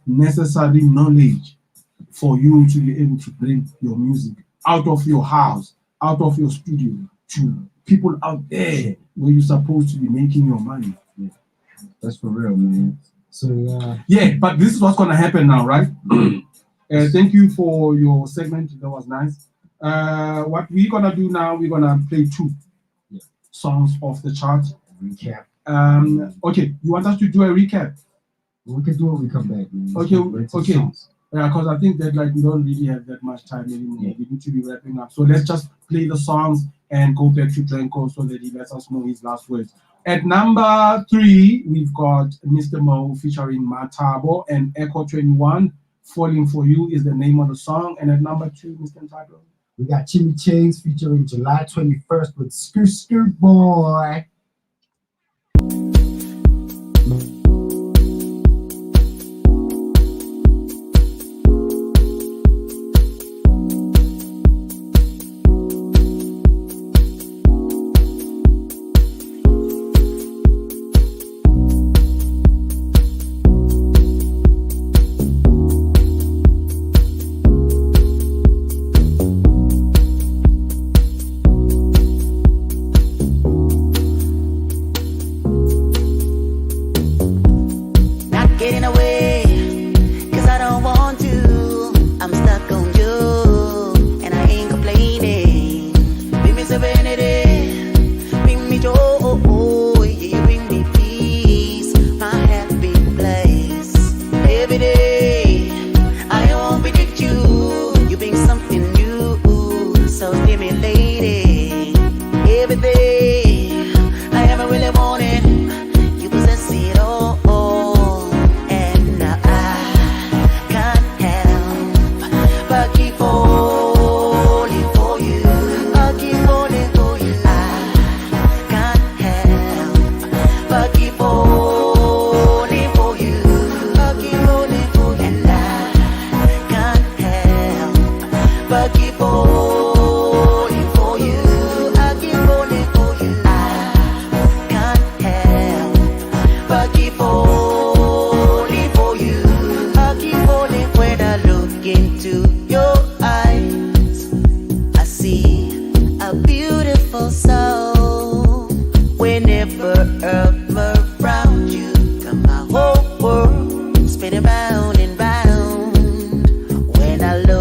necessary knowledge for you to be able to bring your music out of your house, out of your studio, to people out there where you're supposed to be making your money. Yeah. That's for real, man. So yeah, but this is what's gonna happen now, right? Thank you for your segment. That was nice. What we're gonna do now, we're gonna play two songs off the chart. Recap. Okay, you want us to do a recap? We can do it when we come back, man. Okay. Yeah, because I think that like we don't really have that much time anymore. Yeah. We need to be wrapping up. So let's just play the songs and go back to DRENCKO so that he lets us know his last words. At number 3, we've got Mr. Mo featuring Nthato and Echo 21. Falling for You is the name of the song. And at number 2, Mr. Nthato, we got Chimmy Chains featuring July 21st with Skirt Boy. Getting away, cause I don't want to. I'm stuck on you, and I ain't complaining. Bring me serenity, bring me joy, yeah, you bring me peace, my happy place. Every day, I don't predict you, you bring something new, so stimulating. Everything I ever really wanted, you possess it all. Around and round when I look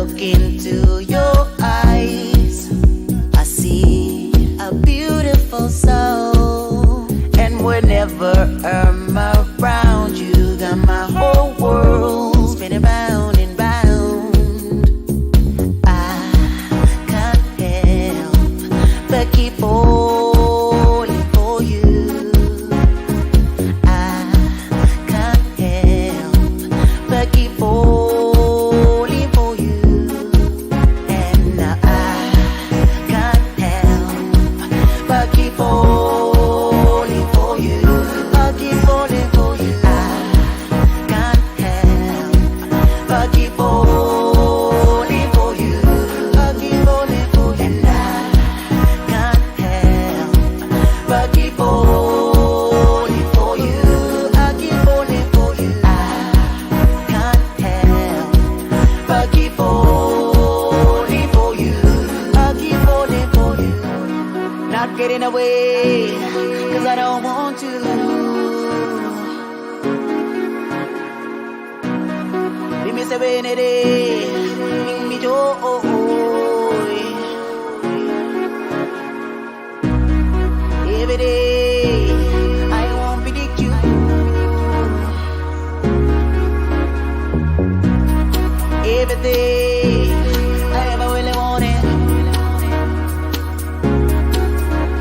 get in the way, cause I don't want to. Be me say when it is, bring me joy. Every day, I won't predict you. Everything I ever really wanted.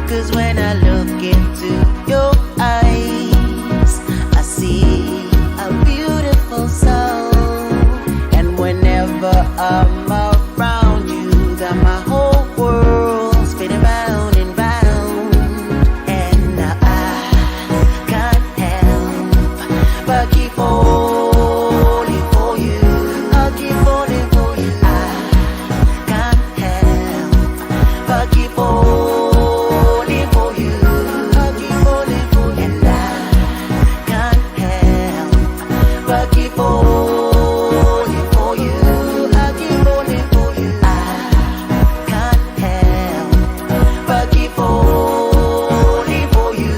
Cause when I look into your eyes, I see a beautiful soul. And whenever I'm around you, got my whole world spinning round and round. And now I can't help but keep falling for you. I'll keep falling for you. I can't help but keep falling for you. I'll keep falling for you. And I can't help but keep falling for you. I'll keep falling for you. I can't help but keep falling for you.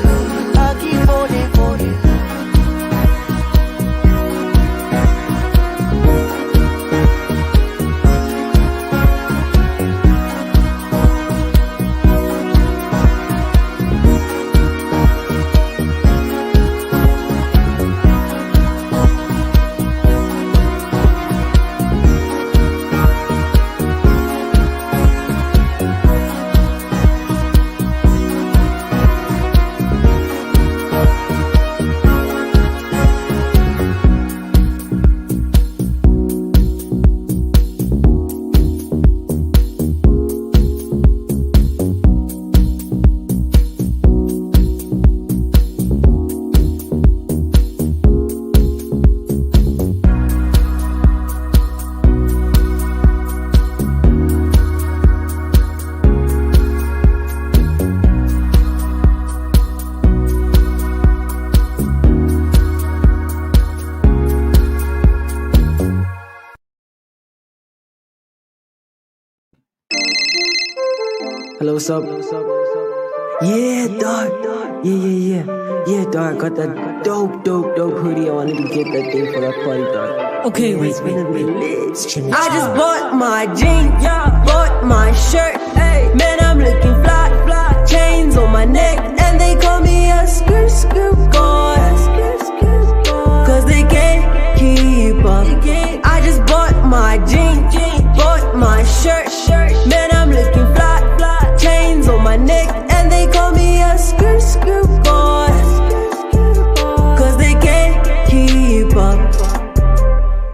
I'll keep falling for you. Hello, what's up? Yeah, dog. Yeah, dog. Got that dope hoodie. I wanted to get that thing for that party, dog. Okay, wait. I just bought my jeans, bought my shirt. Man, I'm looking fly. Chains on my neck, and they call me a skirt boy. Cause they can't keep up. I just bought my jeans, bought my shirt. Man, I'm looking fly. Chains on my neck, and they call me a skirt boy. Cause they can't keep up.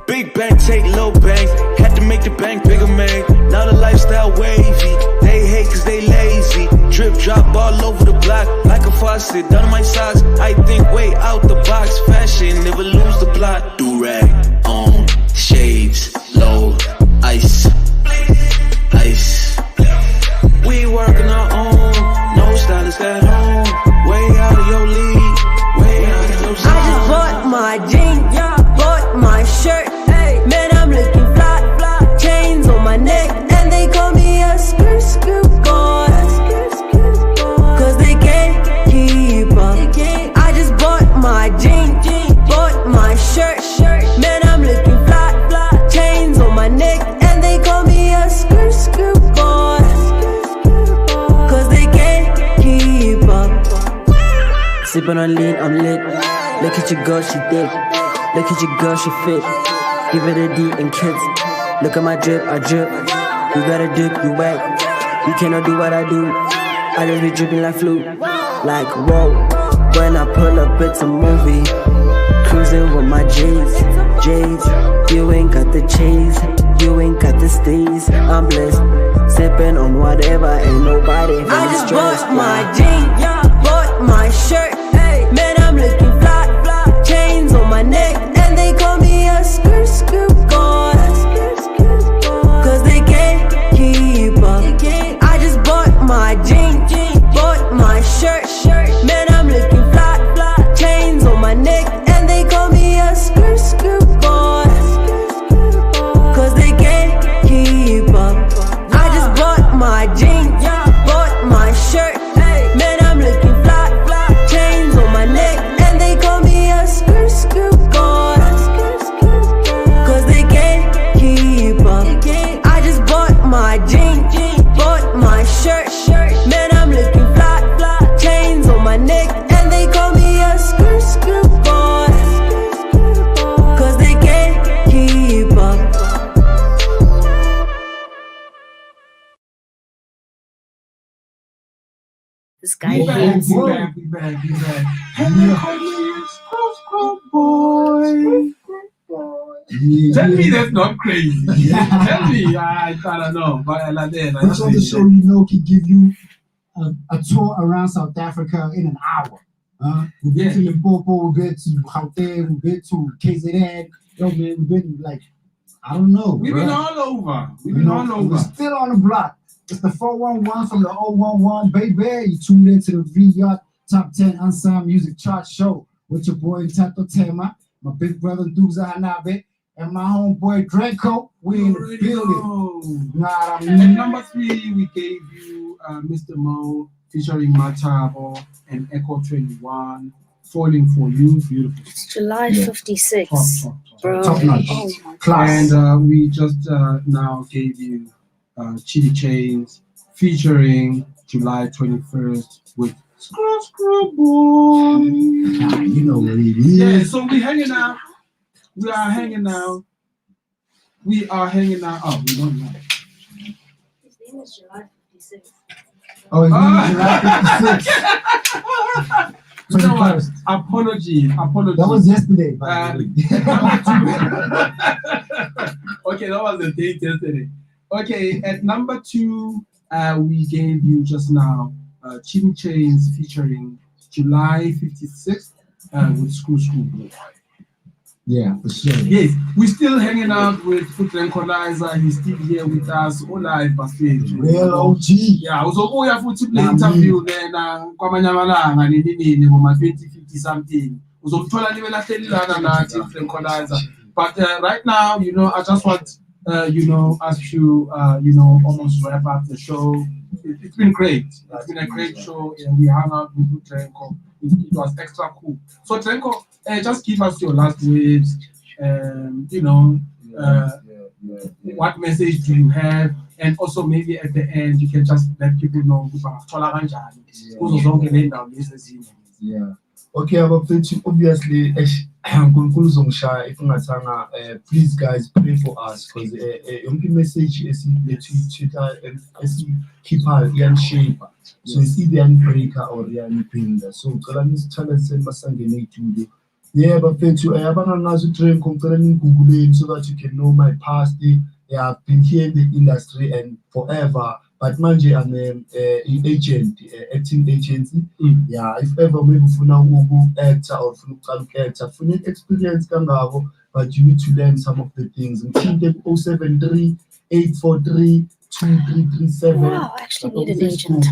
Big bank, take low bank. Had to make the bank bigger, man. Now the lifestyle wavy. They hate cause they lazy. Drip drop all over the block like a faucet. Down on my socks, I think way out the box. Fashion, never lose the plot. Do-rag, on, shades, low, ice. We working our own, no stylist at home. Way out of your league, way out of your zone. I just bought my jeans, bought my shirt. Man, I'm looking fly. Chains on my neck, and they call me a skirt boy. Cause they can't keep up. I just bought my jeans, bought my shirt. Man, I'm looking fly. Chains on my neck, and they call me a skirt boy. Sippin' on lean, I'm lit. Look at your girl, she thick. Look at your girl, she fit. Give it a D and kids. Look at my drip, I drip. You gotta dip, you wet. You cannot do what I do. I just be dripping like flute. Like whoa. When I pull up, it's a movie. Cruising with my J's. You ain't got the chase. You ain't got the stays. I'm blessed. Sippin' on whatever, ain't nobody really I just stressed. bought my jeans, bought my shirt. Man, I'm looking fly. Chains on my neck, and they call me a skirt boy. Cause they can't keep up. I just bought my jeans, bought my shirt. Man, I'm looking fly. Chains on my neck, and they call me a skirt boy. Cause they can't keep up. I just bought my jeans, bought my shirt. This guy We back, hates we me. back, we back, we back. Hello, colleagues, scrub boy. Tell me that's not crazy. Tell me, I don't know. But like that, Which other show you know can give you a tour around South Africa in an hour? We've been to Limpopo, we've been to Gauteng, we've been to KZN. Yo, man, we've been like, I don't know. We've bro. been all over. We've been all over. We're still on the block. It's the 411 from the 011, baby. You tuned into the VR Top 10 Unsigned Music Chart Show with your boy Nthato THEMA, my big brother Ntukza HANABE, and my homeboy DRENCKO. We in the building. You know what I mean? At number 3, we gave you Mr. Mo featuring Nthato and Echo 21, Falling for You. Beautiful. It's July 56. Bro. Top notch. Oh my God. And we just now gave you Chili Chains featuring July 21st with Scrub Boy. You know what it is. Yeah, so we hanging out. We are hanging out. We are hanging out. Oh, we don't know. His name is July 56. Oh, his name is July 56. You know what? Apologies. That was yesterday. Okay, that was the date yesterday. Okay, at number 2, we gave you just now Chili Chains featuring July 56th with School Boy. Yeah, for sure. Yes, we're still hanging out with DRENCKO. He's still here with us, all live backstage. Real OG. Yeah, uzobuya futhi play interview lena kwamanye amalanga nini ngoma 2050 something. Uzomthola libe lahlelilana nathi DRENCKO. But right now, you know, I just want us to almost wrap up the show. It's been great. It's been a great show, and we hung out with DRENCKO. It was extra cool. So DRENCKO, just give us your last words. What message do you have? And also maybe at the end, you can just let people know. Yeah. Okay, abafethu, obviously, uNkulunkulu uzongishaya if ungathanga. Please, guys, pray for us because yonke message esikhiphayo iyanishape. So it's either iyanibreaker or iyaniphinda. So ngicela nisithandaziseni basangene estudio. Yeah, bafethu, abangangazi uDRENCKO, ngicela ningoogleni so that you can know my past. Yeah, I've been here in the industry and forever. But manje I'm an agent, acting agency. Yeah, if ever maybe ufuna uku-actor or ufuna uqala uku-actor, ufuna experience kangako, but you need to learn some of the things. Ngithinte 073-843-2337. Wow, I actually need an agent.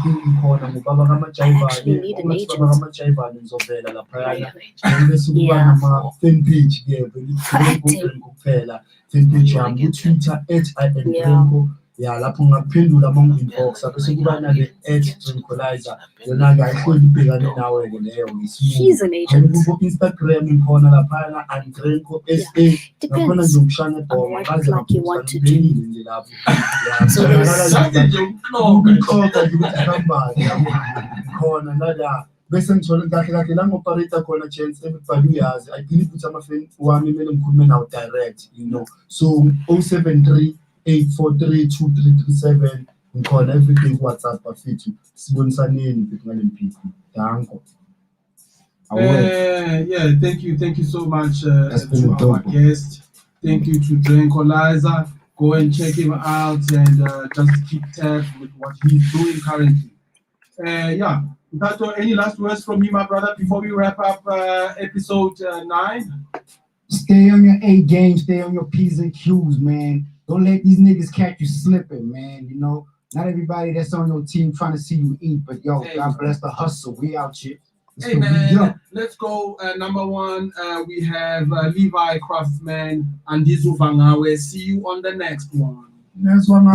Fan page, Twitter @DRENCKO. Yeah, lapho ngaphendula inbox bese kuba na le @DRENCKOlizer yona ngayikhona ibhekane nawe ke leyo He's an agent. Ku Instagram ngikhona lapha @DRENCKO SA nakhona nje umshane bhoma baze nje lapho. So khona nala bese ngithola kahle la ngoperator khona chance everybody uyazi. I believe ukuthi ama-fan wami kumele ngikhulume nawo direct, you know. So 073-843-2337 ngikhona everything WhatsApp bafethu sibonisaneni mfethu ngale mpiko. Danko. Yeah, thank you so much to our guest. Thank you to DRENCKOlizer. Go and check him out and just keep tabs with what he's doing currently. Yeah, Nthato, any last words from you, my brother, before we wrap up episode 9? Stay on your A game, stay on your P's and Q's, man. Don't let these niggas catch you slipping, man. You know, not everybody that's on your team trying to see you eat, but yo, God bless the hustle. We out here. Hey man, let's go. Number 1, we have Levi Craftsman and Dizu Vangawe. See you on the next one. Next one,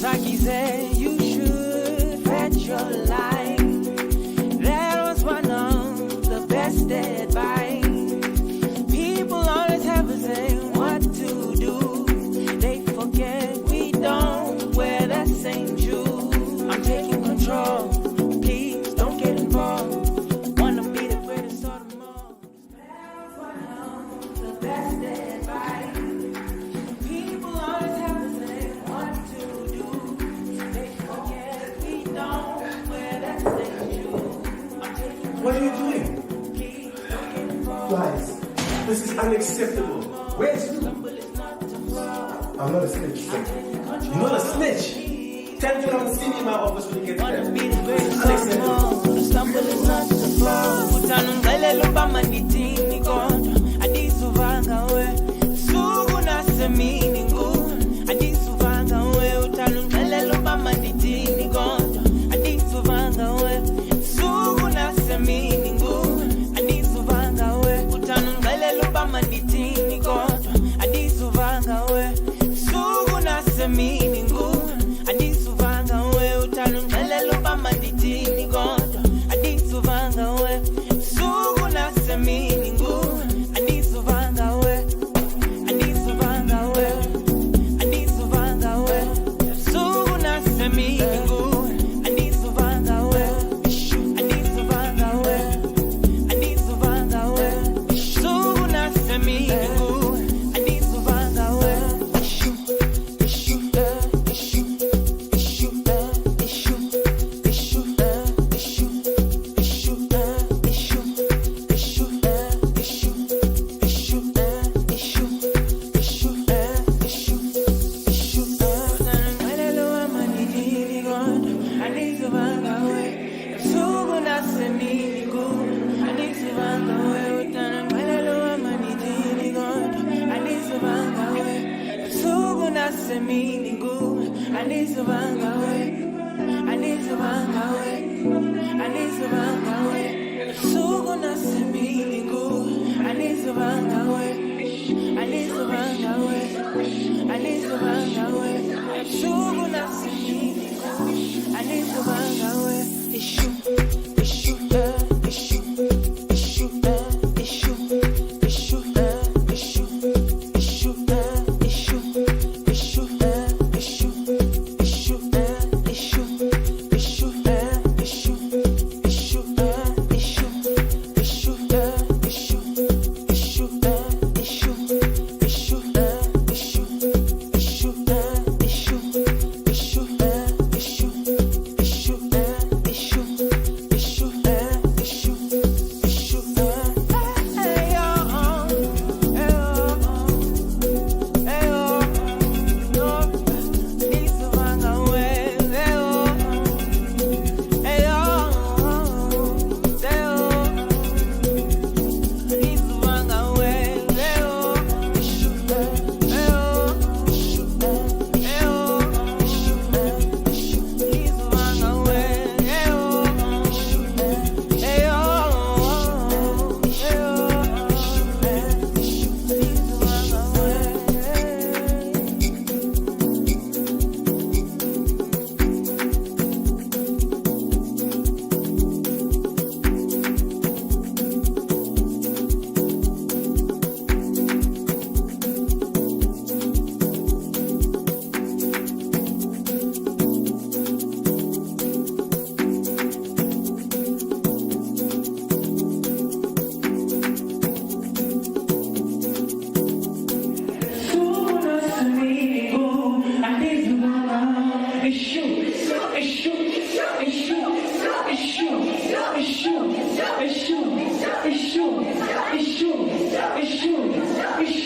Zaki said you should fetch your life. That was one of the best advice. People always have to say what to do. They forget we don't wear the same What are you doing? Guys, this is unacceptable. Where's you? I'm not a snitch. You're not a snitch. Tell me to come see me in my office when you get there. Unacceptable. Stumble is not the fall. Utanungelela ubamandithini kodwa adisuvanga we. Suku nasemini ngu adisuvanga we. Utanungelela ubamandithini kodwa adisuvanga we. Suku nasemini ngu adisuvanga we. Utanungelela ubamandithini kodwa adisuvanga we. Suku nasemini ngu adisuvanga we. Utanungelela ubamandithini kodwa adisuvanga we. Suku nasemini ngu adisuvanga we. Adisuvanga we. Adisuvanga we. Suku nasemini ngu adisuvanga we. Adisuvanga we. Adisuvanga we. Suku nasemini ngu adisuvanga we. Suku nasemini ngu adisuvanga we.